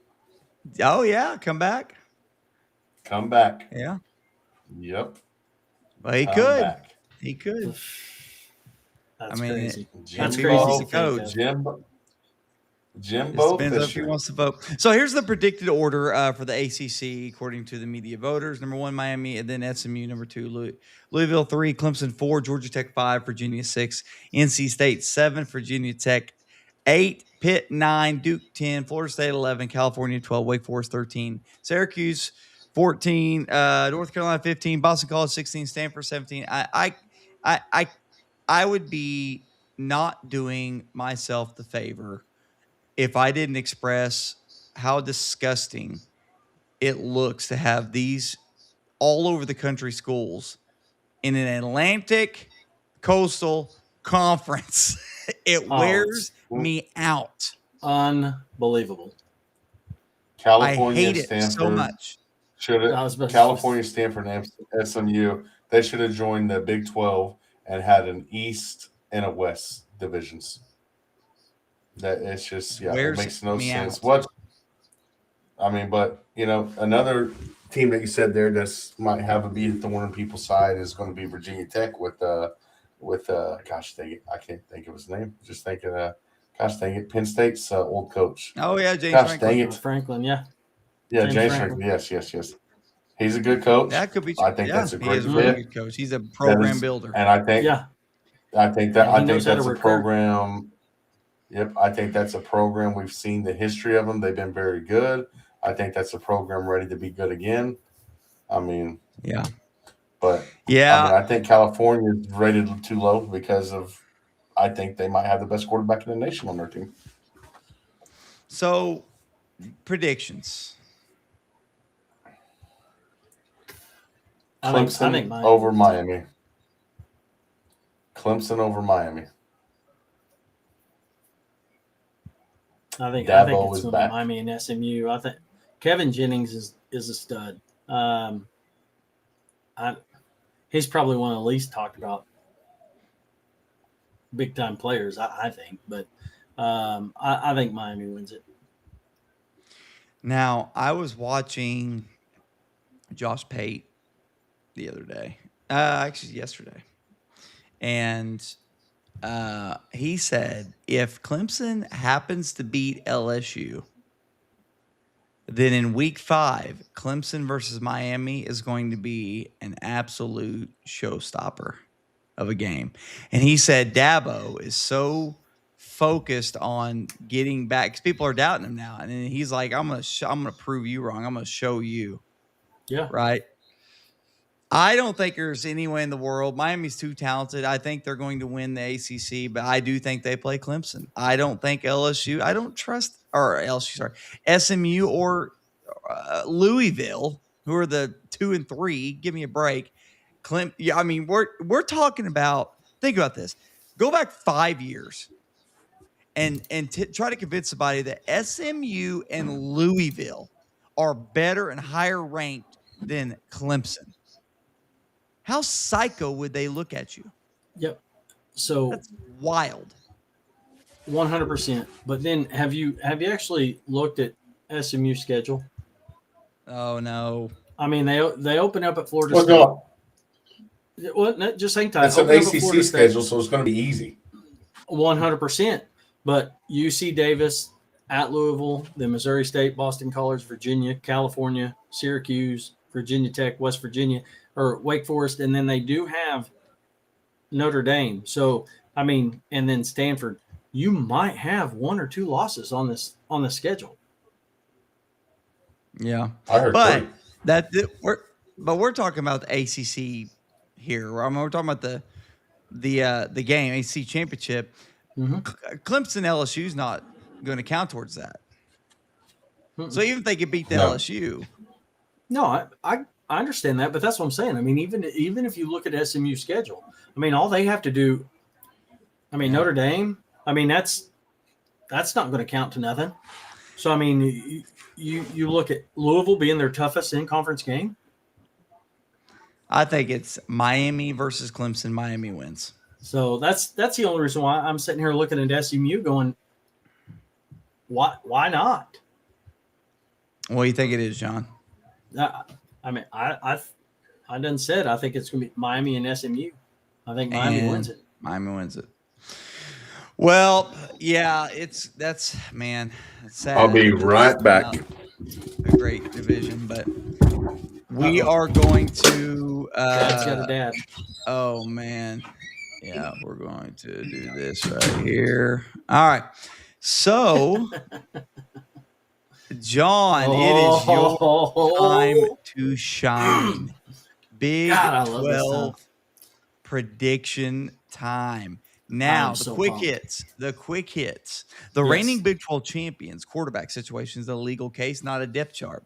Oh, yeah. Come back. Yeah. Yep. Well, he could. Back. He could. That's crazy. That's crazy. He's a coach. Jimbo depends Fisher. if he wants to vote. So here's the predicted order for the ACC according to the media voters. Number 1, Miami, and then SMU. Number 2, Louisville 3, Clemson 4, Georgia Tech 5, Virginia 6, NC State 7, Virginia Tech 8, Pitt 9, Duke 10, Florida State 11, California 12, Wake Forest 13, Syracuse 14, North Carolina 15, Boston College 16, Stanford 17. I would be not doing myself the favor if I didn't express how disgusting it looks to have these all over the country schools in an Atlantic Coastal Conference. It wears me out. Unbelievable. California, I hate Stanford, it so much. California, Stanford, and SMU, they should have joined the Big 12 and had an East and a West divisions. That it's just it makes no sense. But another team that you said there that's might have a beat at the one on people's side is going to be Virginia Tech with gosh dang it, I can't think of his name. Just thinking gosh dang it, Penn State's old coach. Oh yeah, James gosh Franklin. Dang it. Franklin, yeah. Yeah, James Franklin. Yes. He's a good coach. That could be. I think that's a great He is a really good coach. He's a program builder. And I think that's a program. Yep, I think that's a program. We've seen the history of them. They've been very good. I think that's a program ready to be good again. Yeah. But I think California is rated too low because of I think they might have the best quarterback in the nation on their team. So, predictions. Clemson over Miami. Clemson over Miami. I think it's going to be Miami and SMU. I think Kevin Jennings is a stud. He's probably one of the least talked about big time players, I think. But I think Miami wins it. Now, I was watching Josh Pate the other day, actually yesterday, and he said if Clemson happens to beat LSU, then in week 5, Clemson versus Miami is going to be an absolute showstopper of a game. And he said Dabo is so focused on getting back because people are doubting him now, and then he's like, I'm gonna prove you wrong. I'm gonna show you. Yeah. Right. I don't think there's any way in the world. Miami's too talented. I think they're going to win the ACC, but I do think they play Clemson. I don't think LSU. I don't trust or LSU. Sorry, SMU or Louisville, who are the 2 and 3. Give me a break. Yeah, I mean we're talking about. Think about this. Go back 5 years and try to convince somebody that SMU and Louisville are better and higher ranked than Clemson. How psycho would they look at you? Yep. So That's wild. 100%. But then have you actually looked at SMU schedule? Oh no. I mean, they open up at Florida What's State. going? Well, no, just hang tight. It's an Open up at ACC Florida State. schedule, so it's going to be easy. 100%. But UC Davis at Louisville, then Missouri State, Boston College, Virginia, California, Syracuse, Virginia Tech, West Virginia, or Wake Forest, and then they do have Notre Dame. So, I mean, and then Stanford. You might have 1 or 2 losses on this schedule. Yeah. I heard but three. we're talking about the ACC here. I mean, we're talking about the game, ACC championship. Mm-hmm. Clemson LSU is not going to count towards that. Mm-mm. So even if they could beat the No. LSU. No, I understand that, but that's what I'm saying. I mean, even if you look at SMU schedule, I mean, all they have to do, I mean, Notre Dame, I mean, that's not going to count to nothing. So, I mean, you look at Louisville being their toughest in-conference game. I think it's Miami versus Clemson. Miami wins. So that's the only reason why I'm sitting here looking at SMU going, why not? What do you think it is, John? I mean, I done said I think it's going to be Miami and SMU. I think Miami wins it. Miami wins it. Well, yeah, that's sad. I'll be right back. A great division, but we are going to. Dad's got a dad. Oh man, yeah, we're going to do this right here. All right, so John, it is your time to shine. Big God, I love this 12 prediction time. Now, I'm the so quick pumped. hits. The Yes. reigning Big 12 champions quarterback situation is a legal case, not a depth chart.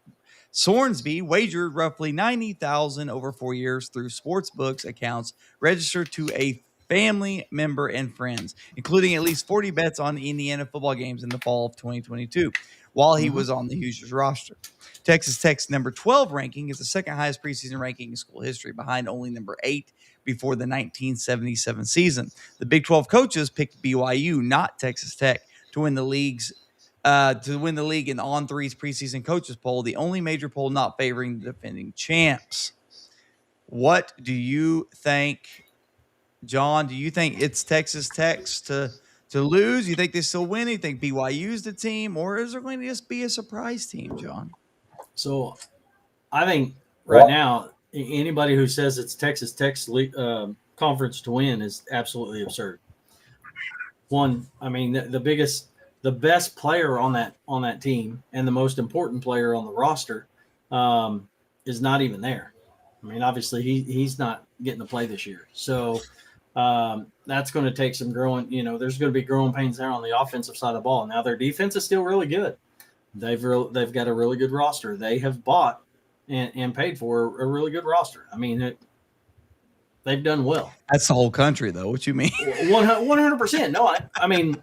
Sornsby wagered roughly $90,000 over 4 years through sportsbooks accounts registered to a family member and friends, including at least 40 bets on Indiana football games in the fall of 2022, while he was on the Hoosiers roster. Texas Tech's number 12 ranking is the second highest preseason ranking in school history, behind only number 8 before the 1977 season. The Big 12 coaches picked BYU, not Texas Tech, to win the league in the On3's preseason coaches poll, the only major poll not favoring the defending champs. What do you think, John? Do you think it's Texas Tech's to lose? You think they still win? You think BYU's the team, or is there going to just be a surprise team, John? So I think right now, anybody who says it's Texas Tech's conference to win is absolutely absurd. One, I mean, the best player on that team and the most important player on the roster is not even there. I mean, obviously he's not getting to play this year. So that's going to take some growing, there's going to be growing pains there on the offensive side of the ball. Now their defense is still really good. They've got a really good roster. They have bought and paid for a really good roster. I mean, they've done well. That's the whole country, though. What you mean? 100%. No, I mean,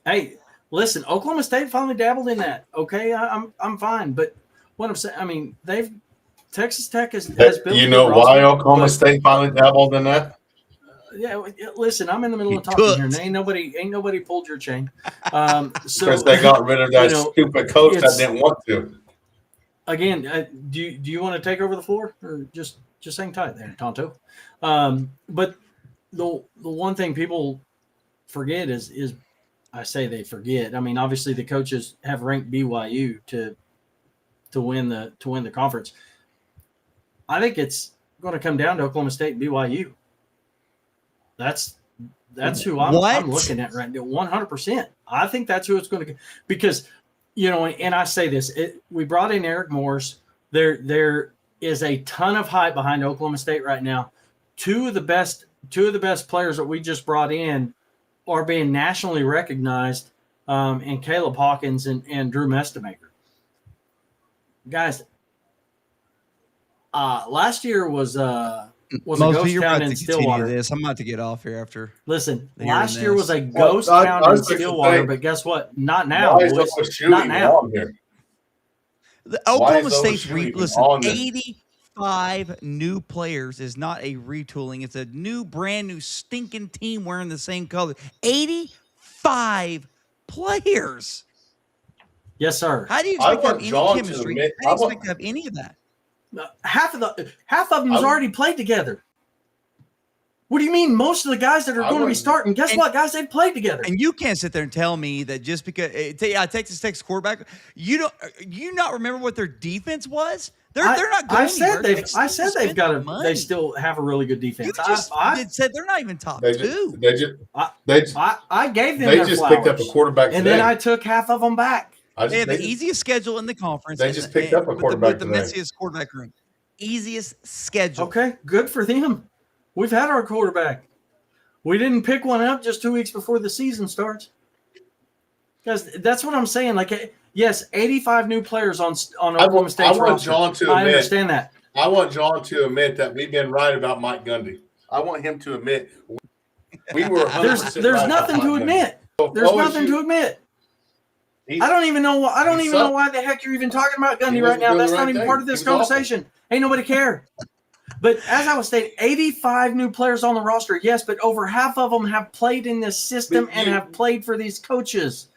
hey, listen, Oklahoma State finally dabbled in that. Okay, I'm fine. But what I'm saying, I mean, Texas Tech has built. You know why Oklahoma State finally dabbled in that? Yeah, listen, I'm in the middle of talking here, and ain't nobody pulled your chain. So Because they got rid of that stupid coach that didn't want to. Again, do you want to take over the floor, or just hang tight there, Tonto? But the one thing people forget is I say they forget. I mean, obviously the coaches have ranked BYU to win the conference. I think it's going to come down to Oklahoma State and BYU. That's who I'm looking at right now. 100%. I think that's who it's going to, because, and I say this, we brought in Eric Morris. There is a ton of hype behind Oklahoma State right now. Two of the best players that we just brought in are being nationally recognized, and Caleb Hawkins and Drew Mestamaker. Guys, last year was a ghost town in Stillwater. I'm about to get off here after. Listen, last year was a ghost town in Stillwater, but guess what? Not now, boys. Not now. The Oklahoma State's listen, 85 new players is not a retooling. It's a brand new stinking team wearing the same color. 85 players. Yes, sir. How do you expect to have any chemistry? How do you expect to have any of that? Half of them's already played together. What do you mean? Most of the guys that are going to be starting, guess what, guys? They've played together. And you can't sit there and tell me that just because Texas Tech's quarterback, you not remember what their defense was? They're not going anywhere. I said they've got a. They still have a really good defense. You just said they're not even top two. I gave them. They their just flowers, picked up a quarterback, and then I took half of them back. They have the easiest schedule in the conference. They just picked up a quarterback with the messiest quarterback room. Easiest schedule. Okay, good for them. We've had our quarterback. We didn't pick one up just 2 weeks before the season starts. Guys, that's what I'm saying. Like, yes, 85 new players on Oklahoma State's roster. I understand that. I want John to admit that we've been right about Mike Gundy. I want him to admit we were 100% There's right nothing about to Mike admit. Gundy. There's nothing to admit. I don't even know. I don't even know why the heck you're even talking about Gundy right now. That's not even part of this conversation. Ain't nobody care. But as I was stating, 85 new players on the roster, yes, but over half of them have played in this system and have played for these coaches.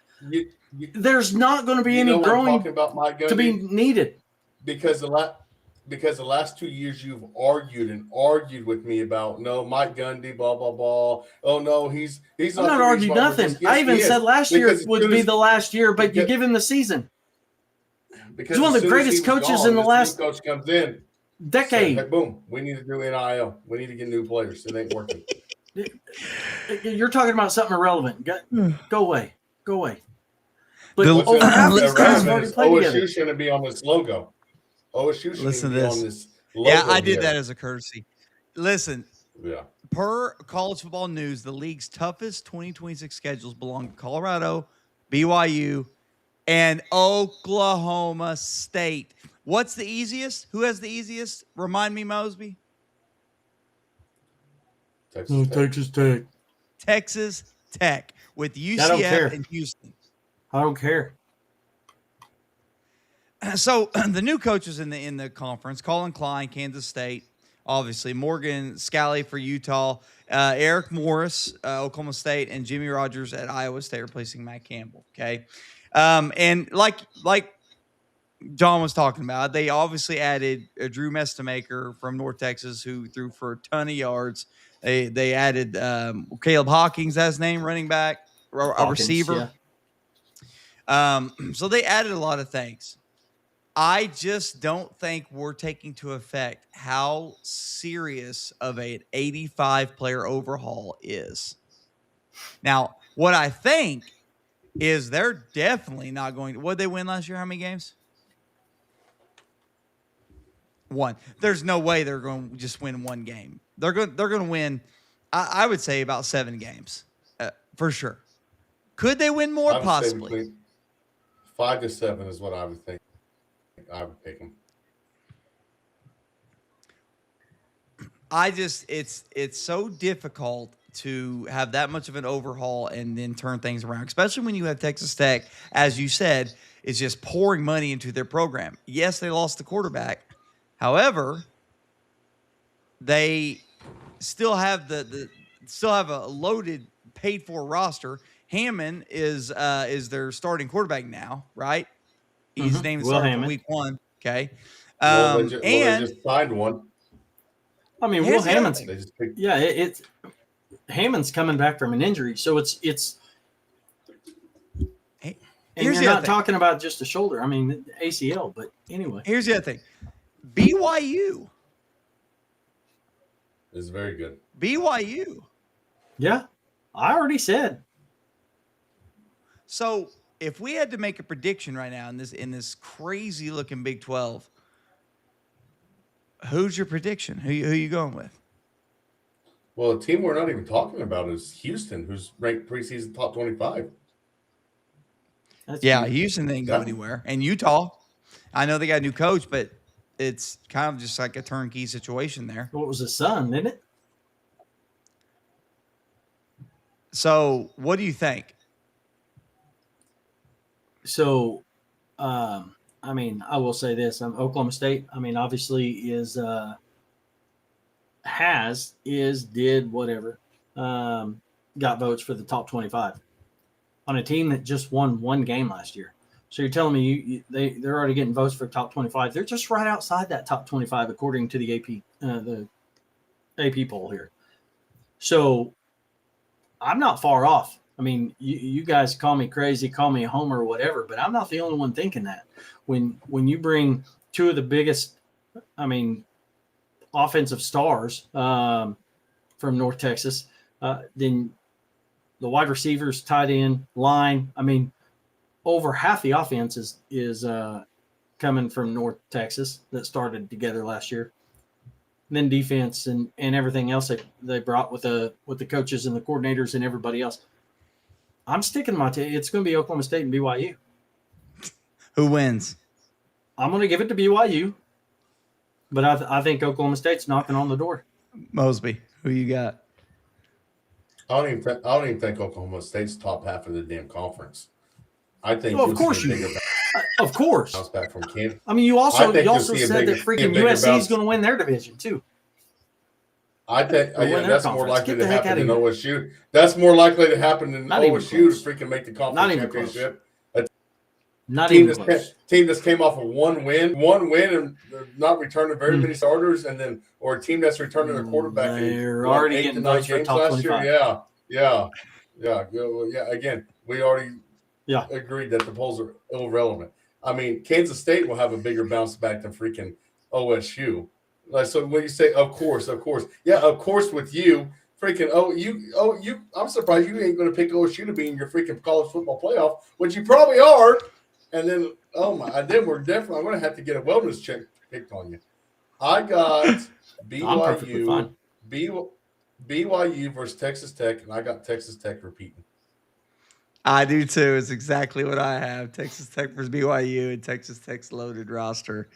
There's not going to be any growing to be needed. Because the last 2 years you've argued with me about Mike Gundy, blah blah blah. Oh no, he's I'm not arguing nothing. I even said last year would be the last year, but you give him the season. Because he's one of the greatest coaches in the last coach comes in. Decade. Hey, boom. We need to do NIL. We need to get new players. It ain't working. You're talking about something irrelevant. Go away. Go away. But OSU shouldn't be on this logo. OSU shouldn't be on this logo. Yeah, I did that as a courtesy. Listen. Yeah. Per College Football News, the league's toughest 2026 schedules belong to Colorado, BYU, and Oklahoma State. What's the easiest? Who has the easiest? Remind me, Mosby. Texas Tech. Texas Tech with UCF and Houston. I don't care. So the new coaches in the conference: Colin Klein, Kansas State, obviously Morgan Scalley for Utah, Eric Morris, Oklahoma State, and Jimmy Rogers at Iowa State, replacing Matt Campbell. Okay, and like John was talking about, they obviously added Drew Mestamaker from North Texas, who threw for a ton of yards. They added Caleb Hawkins, that's his name, running back, a receiver. Yeah. So they added a lot of things. I just don't think we're taking to effect how serious of an 85-player overhaul is. Now, what I think is they're definitely not going to – what did they win last year? How many games? 1. There's no way they're going to just win one game. They're going to win, I would say, about 7 games for sure. Could they win more? Possibly. 5 to 7 is what I would think. I would pick them. It's so difficult to have that much of an overhaul and then turn things around, especially when you have Texas Tech, as you said, is just pouring money into their program. Yes, they lost the quarterback. However, they still have a loaded, paid-for roster. Hammond is their starting quarterback now, right? His name is starting for week 1. Okay, they just signed one. I mean, Will Hammond's it's Hammond's coming back from an injury, so it's. And you're not talking about just a shoulder. I mean, ACL. But anyway, here's the other thing. BYU is very good. BYU. Yeah. I already said. So if we had to make a prediction right now in this crazy looking Big 12, who's your prediction? Who you going with? Well, a team we're not even talking about is Houston, who's ranked preseason top 25. That's Houston didn't go anywhere. And Utah, I know they got a new coach, but it's kind of just like a turnkey situation there. What was the Sun, didn't it? So what do you think? So, I mean, I will say this: Oklahoma State. I mean, obviously, did whatever, got votes for the top 25 on a team that just won one game last year. So you're telling me they're already getting votes for top 25? They're just right outside that top 25 according to the AP poll here. So I'm not far off. I mean, you guys call me crazy, call me a homer or whatever, but I'm not the only one thinking that. When you bring two of the biggest, I mean, offensive stars from North Texas, then the wide receivers, tight end, line, I mean, over half the offense is coming from North Texas that started together last year. And then defense and everything else they brought with the coaches and the coordinators and everybody else. I'm sticking my it's going to be Oklahoma State and BYU. Who wins? I'm going to give it to BYU, but I think Oklahoma State's knocking on the door. Mosby, who you got? I don't even think Oklahoma State's top half of the damn conference. I think of course of course. Bounce back from Kansas. I mean, you also said that freaking USC is going to win their division too. I think that's more likely to happen than OSU. That's more likely to happen than OSU to freaking make the conference championship. Team that's came off of one win and not returning very many starters, and then or a team that's returning a quarterback. They're already getting votes for top 25. Yeah. Again, we already agreed that the polls are irrelevant. I mean, Kansas State will have a bigger bounce back than freaking OSU. Like, so when you say, of course, yeah, of course with you, freaking, I'm surprised you ain't going to pick OSU to be in your freaking college football playoff, which you probably are. And then, I'm going to have to get a wellness check picked on you. I got BYU versus Texas Tech, and I got Texas Tech repeating. I do too. It's exactly what I have. Texas Tech versus BYU, and Texas Tech's loaded roster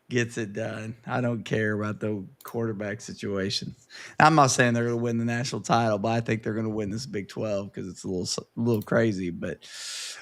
gets it done. I don't care about the quarterback situation. I'm not saying they're going to win the national title, but I think they're going to win this Big 12 because it's a little crazy. But,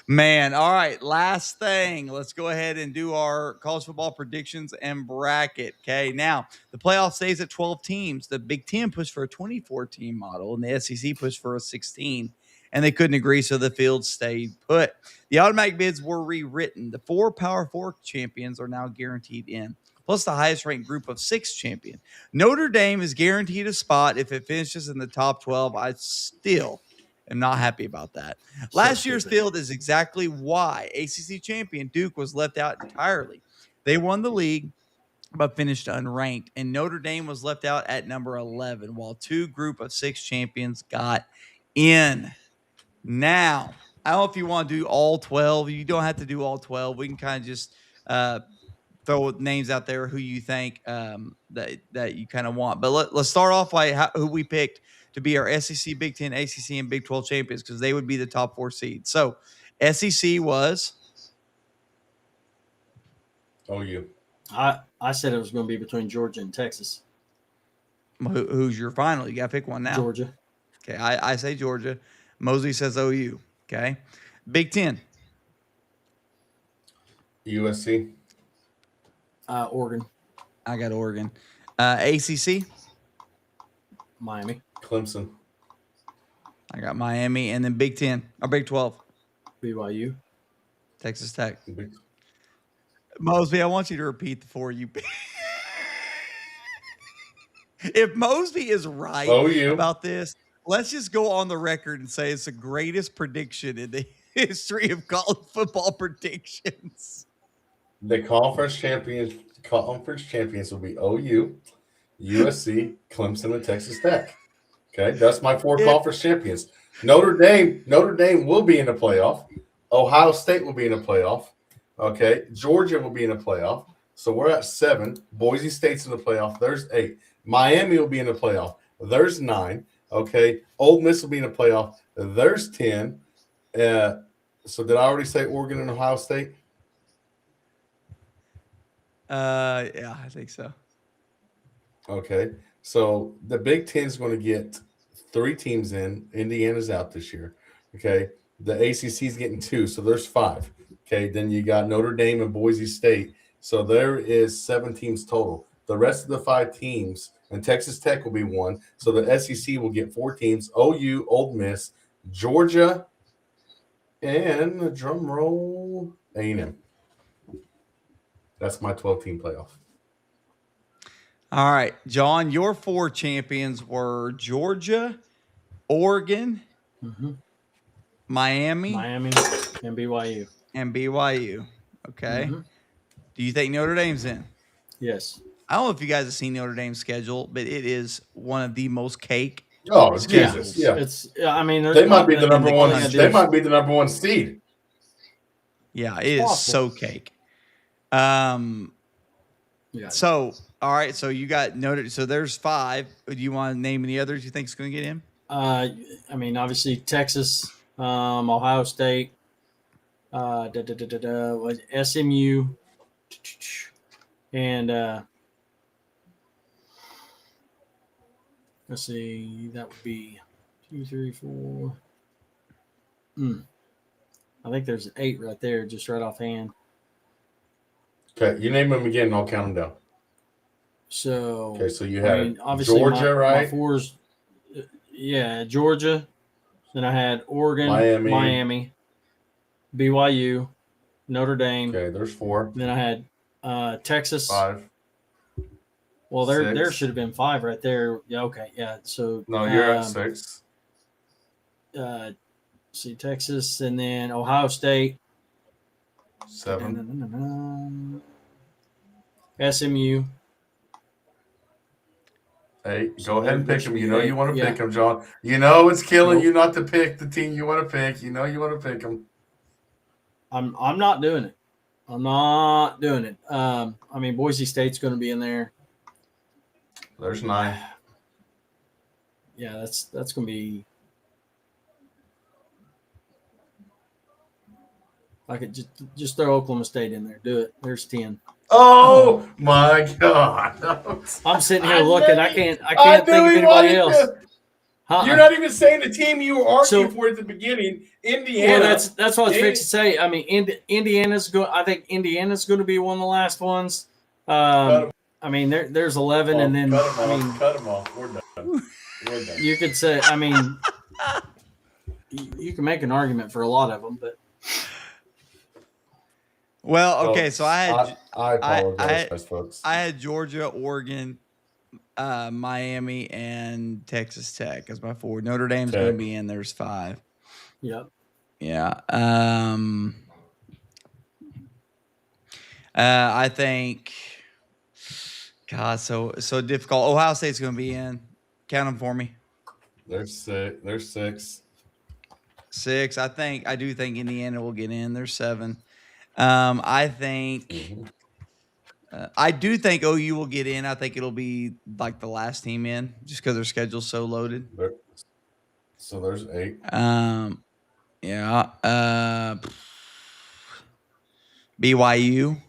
man, all right, last thing. Let's go ahead and do our college football predictions and bracket. Okay, now the playoff stays at 12 teams. The Big 10 pushed for a 24-team model, and the SEC pushed for a 16. And they couldn't agree, so the field stayed put. The automatic bids were rewritten. The 4 Power 4 champions are now guaranteed in, plus the highest-ranked group of 6 champion. Notre Dame is guaranteed a spot if it finishes in the top 12. I still am not happy about that. Last year's field is exactly why ACC champion Duke was left out entirely. They won the league, but finished unranked, and Notre Dame was left out at number 11, while 2 group of 6 champions got in. Now, I don't know if you want to do all 12. You don't have to do all 12. We can kind of just throw names out there who you think that you kind of want. But let's start off by who we picked to be our SEC, Big 10, ACC, and Big 12 champions because they would be the top 4 seeds. So, SEC was? OU. I said it was going to be between Georgia and Texas. Who's your final? You got to pick one now. Georgia. Okay, I say Georgia. Mosley says OU. Okay. Big 10. USC. Oregon. I got Oregon. ACC. Miami. Clemson. I got Miami. And then Big 10 or Big 12. BYU. Texas Tech. Mosby, I want you to repeat the 4 you picked. If Mosby is right about this, let's just go on the record and say it's the greatest prediction in the history of college football predictions. The conference champions will be OU, USC, Clemson, and Texas Tech. Okay, that's my 4 conference champions. Notre Dame will be in the playoff. Ohio State will be in the playoff. Okay, Georgia will be in the playoff. So we're at 7. Boise State's in the playoff. There's 8. Miami will be in the playoff. There's 9. Okay, Ole Miss will be in the playoff. There's 10. So did I already say Oregon and Ohio State? Yeah, I think so. Okay, so the Big Ten is going to get 3 teams in. Indiana's out this year. Okay, the ACC is getting 2, so there's 5. Okay, then you got Notre Dame and Boise State. So there is 7 teams total. The rest of the 5 teams, and Texas Tech will be 1. So the SEC will get 4 teams: OU, Ole Miss, Georgia, and the drum roll, A&M. That's my 12-team playoff. All right, John, your 4 champions were Georgia, Oregon, Miami, and BYU. Okay. Do you think Notre Dame's in? Yes. I don't know if you guys have seen Notre Dame's schedule, but it is one of the most cake. Oh, Jesus! Yeah, it's. I mean, they might be the number 1. They might be the number 1 seed. Yeah, it is so cake. Yeah. So, all right. So you got Notre. So there's 5. Do you want to name any others you think is going to get in? I mean, obviously Texas, Ohio State, SMU, and let's see, that would be 2, 3, 4. I think there's 8 right there, just right offhand. Okay, you name them again, and I'll count them down. So okay, so you had obviously Georgia, right? My 4's, yeah, Georgia. Then I had Oregon, Miami, BYU, Notre Dame. Okay, there's 4. Then I had Texas. 5. Well, there should have been 5 right there. Yeah, okay, yeah. So no, you're at 6. See Texas, and then Ohio State. 7. SMU. 8. Go ahead and pick them. You know you want to pick them, John. You know it's killing you not to pick the team you want to pick. You know you want to pick them. I'm not doing it. I'm not doing it. I mean, Boise State's going to be in there. There's 9. Yeah, that's going to be. I could just throw Oklahoma State in there. Do it. There's 10. Oh my God! I'm sitting here looking. I can't think of anybody else. You're not even saying the team you were arguing for at the beginning, Indiana. Well, that's what I was fixing to say. I mean, Indiana's going. I think Indiana's going to be one of the last ones. I mean, there's 11, and then cut them off. We're done. We're done. You could say. I mean, you can make an argument for a lot of them, but. Well, okay, so I apologize, folks. I had Georgia, Oregon, Miami, and Texas Tech as my 4. Notre Dame's going to be in. There's 5. Yep. Yeah. I think. God, so difficult. Ohio State's going to be in. Count them for me. There's 6. There's 6. 6. I do think Indiana will get in. There's 7. I think I do think OU will get in. I think it'll be like the last team in just because their schedule's so loaded. So there's 8. Yeah. BYU.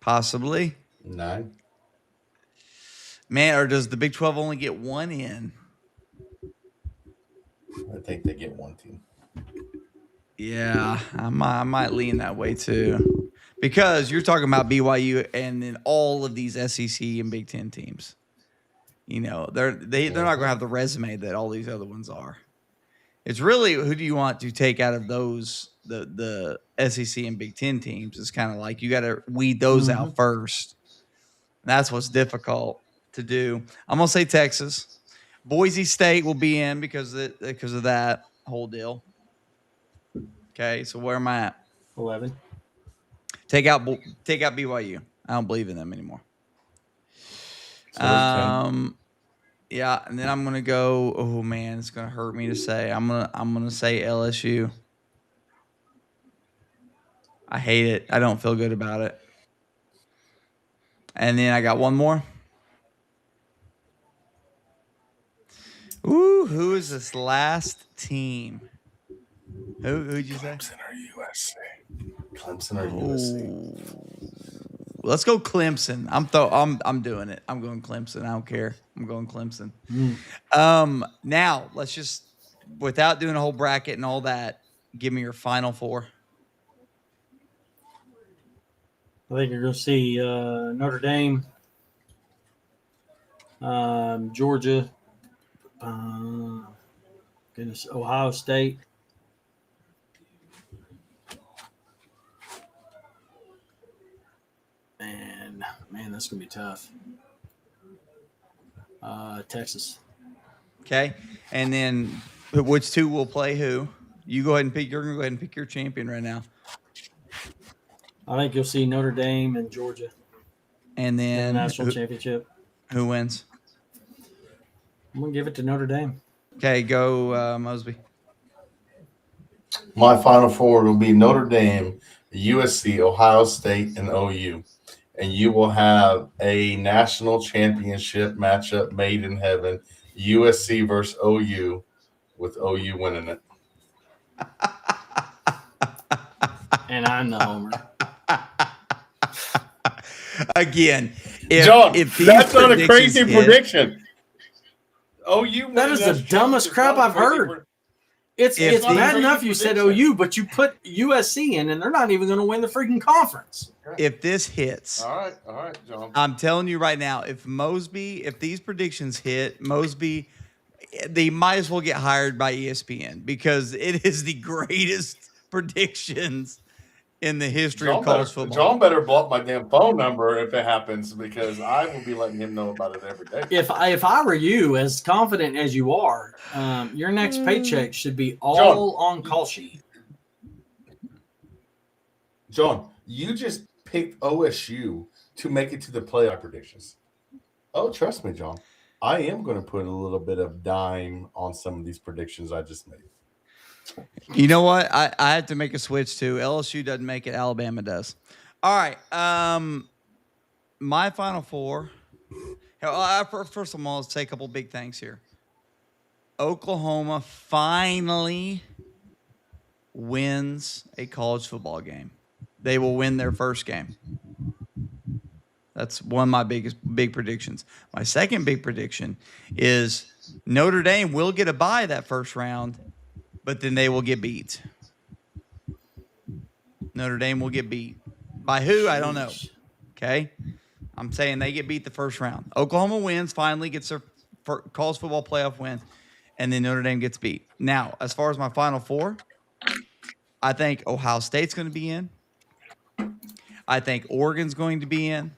Possibly. 9. Man, or does the Big 12 only get 1 in? I think they get 1 team. Yeah, I might lean that way too, because you're talking about BYU and then all of these SEC and Big Ten teams. You know, they're not going to have the resume that all these other ones are. It's really who do you want to take out of those the SEC and Big Ten teams? It's kind of like you got to weed those out first. That's what's difficult to do. I'm gonna say Texas. Boise State will be in because of that whole deal. Okay, so where am I at? 11. Take out BYU. I don't believe in them anymore. So Yeah, and then I'm gonna go. Oh man, it's gonna hurt me to say. I'm gonna say LSU. I hate it. I don't feel good about it. And then I got one more. Ooh, who is this last team? Who'd you say? Clemson or USC? Clemson or USC? Let's go Clemson. I'm doing it. I'm going Clemson. I don't care. I'm going Clemson. Now let's just, without doing a whole bracket and all that, give me your final four. I think you're going to see Notre Dame, Georgia, Ohio State. And man, that's going to be tough. Texas. Okay, and then which two will play who? You go ahead and pick. You're going to go ahead and pick your champion right now. I think you'll see Notre Dame and Georgia And in then the national championship. Who wins? I'm going to give it to Notre Dame. Okay, go Mosby. My final four will be Notre Dame, USC, Ohio State, and OU. And you will have a national championship matchup made in heaven, USC versus OU, with OU winning it. And I'm the homer. Again, John, if that's not a crazy prediction. OU. That is the dumbest crap I've heard. It's bad enough you said OU, but you put USC in, and they're not even going to win the freaking conference. If this hits, all right, John. I'm telling you right now, if these predictions hit, Mosby, they might as well get hired by ESPN because it is the greatest predictions in the history of college football. John better block my damn phone number if it happens because I will be letting him know about it every day. If I were you, as confident as you are, your next paycheck should be all on call sheet. John, you just picked OSU to make it to the playoff predictions. Oh, trust me, John. I am going to put a little bit of dime on some of these predictions I just made. You know what? I have to make a switch too. LSU doesn't make it. Alabama does. All right. My final four. First of all, let's say a couple big things here. Oklahoma finally wins a college football game. They will win their first game. That's one of my big predictions. My second big prediction is Notre Dame will get a bye that first round, but then they will get beat. Notre Dame will get beat. By who? I don't know. Okay? I'm saying they get beat the first round. Oklahoma wins, finally gets their college football playoff win, and then Notre Dame gets beat. Now, as far as my final four, I think Ohio State's going to be in. I think Oregon's going to be in.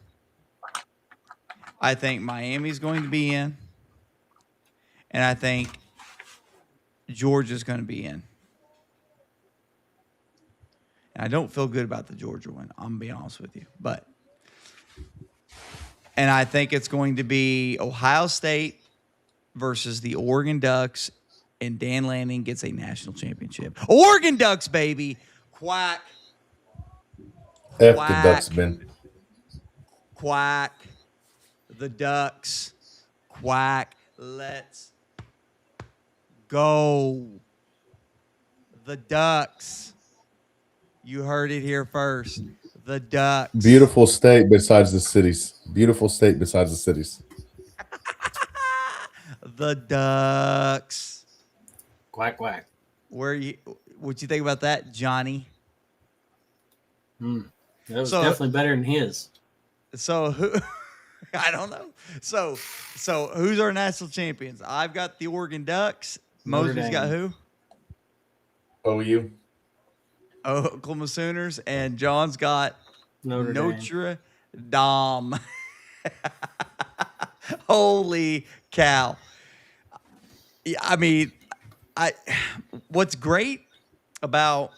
I think Miami's going to be in. And I think Georgia's going to be in. And I don't feel good about the Georgia one. I'm going to be honest with you. And I think it's going to be Ohio State versus the Oregon Ducks, and Dan Lanning gets a national championship. Oregon Ducks, baby. Quack. F the Ducks, Ben. Quack. The Ducks. Quack. Let's go. The Ducks. You heard it here first. The Ducks. Beautiful state besides the cities. Beautiful state besides the cities. The Ducks. Quack, quack. What you think about that, Johnny? That was definitely better than his. So who? I don't know. So who's our national champions? I've got the Oregon Ducks. Mosby's got who? OU. Oklahoma Sooners, and John's got Notre Dame. Holy cow! I mean, what's great about,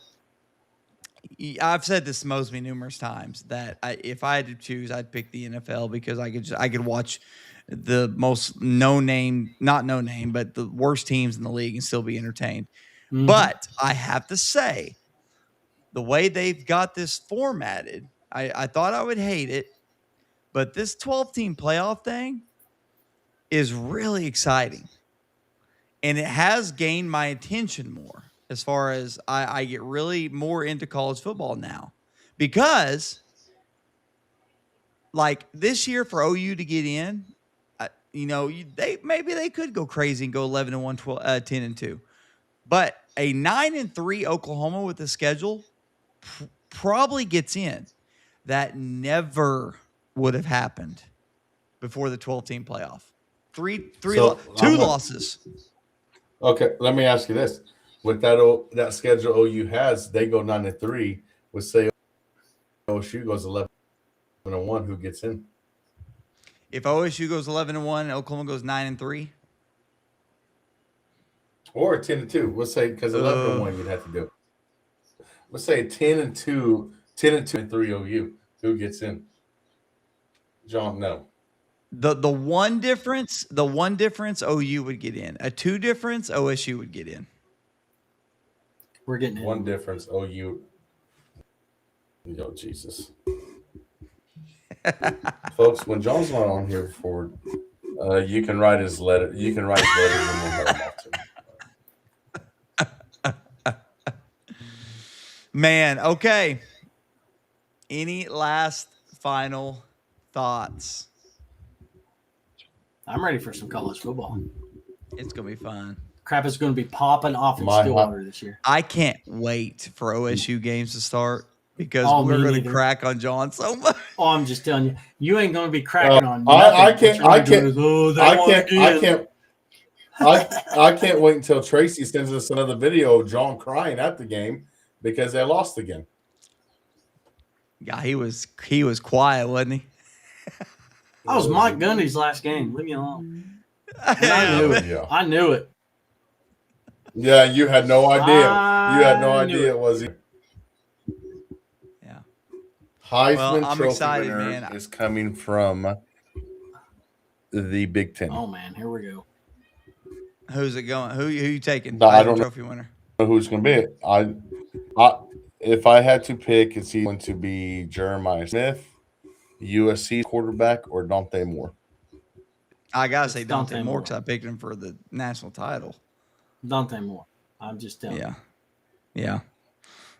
I've said this to Mosby numerous times, that if I had to choose, I'd pick the NFL because I could watch the most not no name, but the worst teams in the league and still be entertained. Mhm. But I have to say, the way they've got this formatted, I thought I would hate it, but this 12-team playoff thing is really exciting. And it has gained my attention more as far as I get really more into college football now. Because, like, this year for OU to get in, they could go crazy and go 11-1, 10-2. But a 9-3 Oklahoma with the schedule probably gets in. That never would have happened before the 12-team playoff. Two losses. Okay, let me ask you this: with that schedule OU has, they go 9-3. With say OSU goes 11-1, who gets in? If OSU goes 11-1 and Oklahoma goes 9-3, or 10-2, let's say, because 11-1 you'd have to do. Let's say 10-2, 10-2-3 OU, who gets in? John, no. The one difference OU would get in. A two difference OSU would get in. We're getting in. One difference OU. Oh, Jesus. Folks, when John's not on here for, you can write his letter. You can write his letter and we'll mail them off to him. Man, okay. Any last final thoughts? I'm ready for some college football. It's going to be fun. Crap is going to be popping off in Stillwater this year. I can't wait for OSU games to start because we're going to crack on John so much. Oh, I'm just telling you, you ain't going to be cracking on. I can't wait until Tracy sends us another video of John crying at the game because they lost again. Yeah, he was quiet, wasn't he? That was Mike Gundy's last game. Leave me alone. I knew it. Yeah. I knew it. Yeah, you had no idea. You had no idea it was. Yeah. Heisman I'm Trophy excited, winner man. is coming from the Big Ten. Oh man, here we go. Who's it going? Who you taking? No, I don't Trophy winner. know who's going to be it. I if I had to pick, it's either going to be Jeremiah Smith, USC quarterback, or Dante Moore. I gotta say Dante Dante Moore Moore. because I picked him for the national title. Dante Moore. I'm just telling you. Yeah.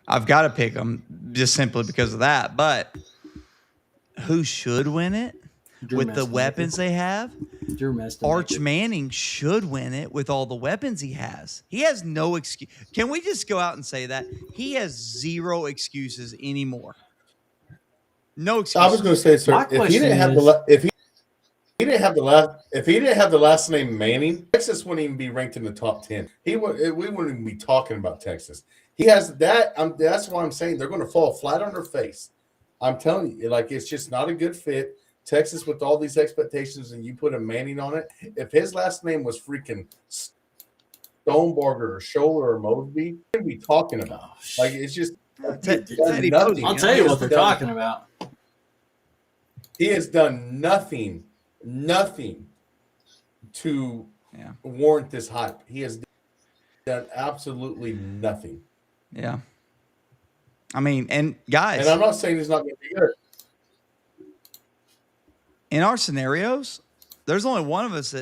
I've got to pick him just simply because of that. But who should win it with the weapons they have? Drew Meston. Arch Manning should win it with all the weapons he has. He has no excuse. Can we just go out and say that? He has zero excuses anymore. No excuses. I was going to say, sir, if he didn't have the last name Manning, Texas wouldn't even be ranked in the top 10. We wouldn't even be talking about Texas. He has that. That's why I'm saying they're going to fall flat on their face. I'm telling you, like, it's just not a good fit. Texas with all these expectations, and you put a Manning on it. If his last name was freaking Stonebarger or Scholler or Mosby, what are we talking about? Like, it's just Teddy nothing. I'll tell you what they're talking about. He has done nothing to warrant this hype. He has done absolutely nothing. Yeah. I mean, and guys. And I'm not saying he's not going to be good. In our scenarios, there's only one of us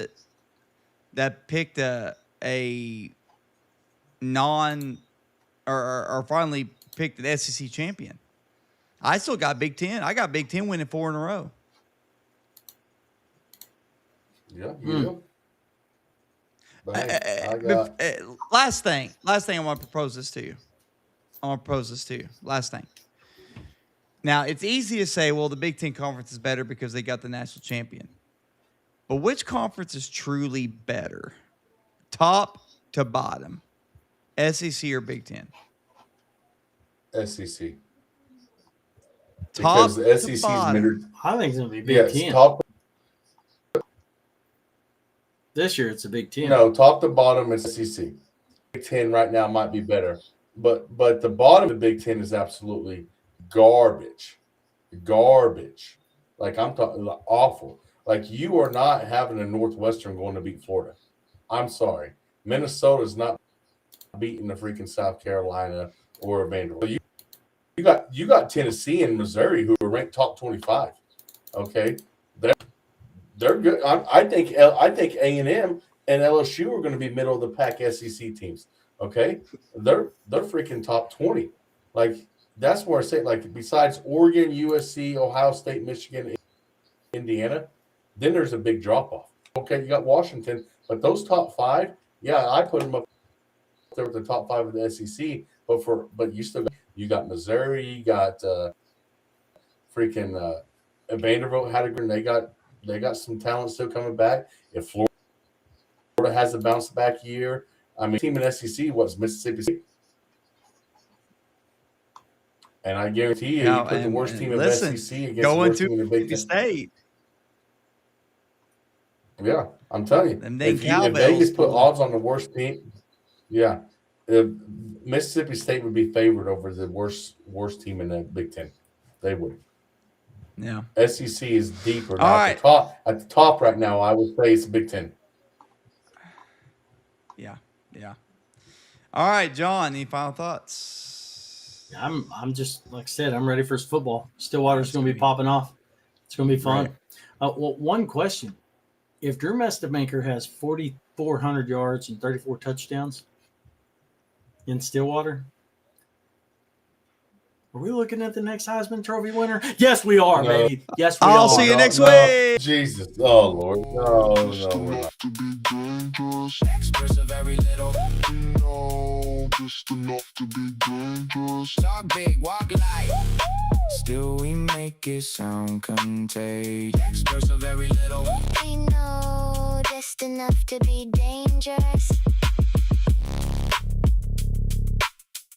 that picked a non or finally picked an SEC champion. I still got Big Ten. I got Big Ten winning 4 in a row. Yeah, you do. But hey, last thing I want to propose this to you. Last thing. Now, it's easy to say, well, the Big Ten conference is better because they got the national champion. But which conference is truly better? Top to bottom. SEC or Big Ten? SEC. Top because the SEC to is bottom. mirrored. I think it's going to be Big Ten. Top. This year it's a Big Ten. No, top to bottom is SEC. Big Ten right now might be better, but the bottom of the Big Ten is absolutely garbage. Like, I'm talking awful. Like, you are not having a Northwestern going to beat Florida. I'm sorry. Minnesota's not beating the freaking South Carolina or Vanderbilt. You got Tennessee and Missouri who are ranked top 25. Okay, they're good. I think A&M and LSU are going to be middle of the pack SEC teams. Okay, they're freaking top 20. Like, that's where I say, like, besides Oregon, USC, Ohio State, Michigan, Indiana, then there's a big drop off. Okay, you got Washington, but those top 5, yeah, I put them up there with the top 5 of the SEC. But you got Missouri, you got freaking Vanderbilt had a good. They got some talent still coming back. If Florida has a bounce back year, I mean, team in SEC was Mississippi State, and I guarantee you, you put the worst team in the SEC against the worst team in the Big Ten. State. Yeah, I'm telling you, if Vegas put odds on the worst team, yeah, Mississippi State would be favored over the worst team in the Big Ten. They would. Yeah. SEC is deeper. At the top right now, I would say it's Big Ten. Yeah. All right, John, any final thoughts? I'm just, like I said, I'm ready for football. Stillwater's going to be popping off. It's going to be fun. Right. Well, one question. If Drew Mestemaker has 4,400 yards and 34 touchdowns in Stillwater, are we looking at the next Heisman Trophy winner? Yes, we are, baby. Yes, we are. I'll see you next week. Jesus. Oh, Lord. No. Experts of every little. No, just enough to be dangerous. Talk big, walk light. Still we make it sound contagious. Experts of every little. I know just enough to be dangerous.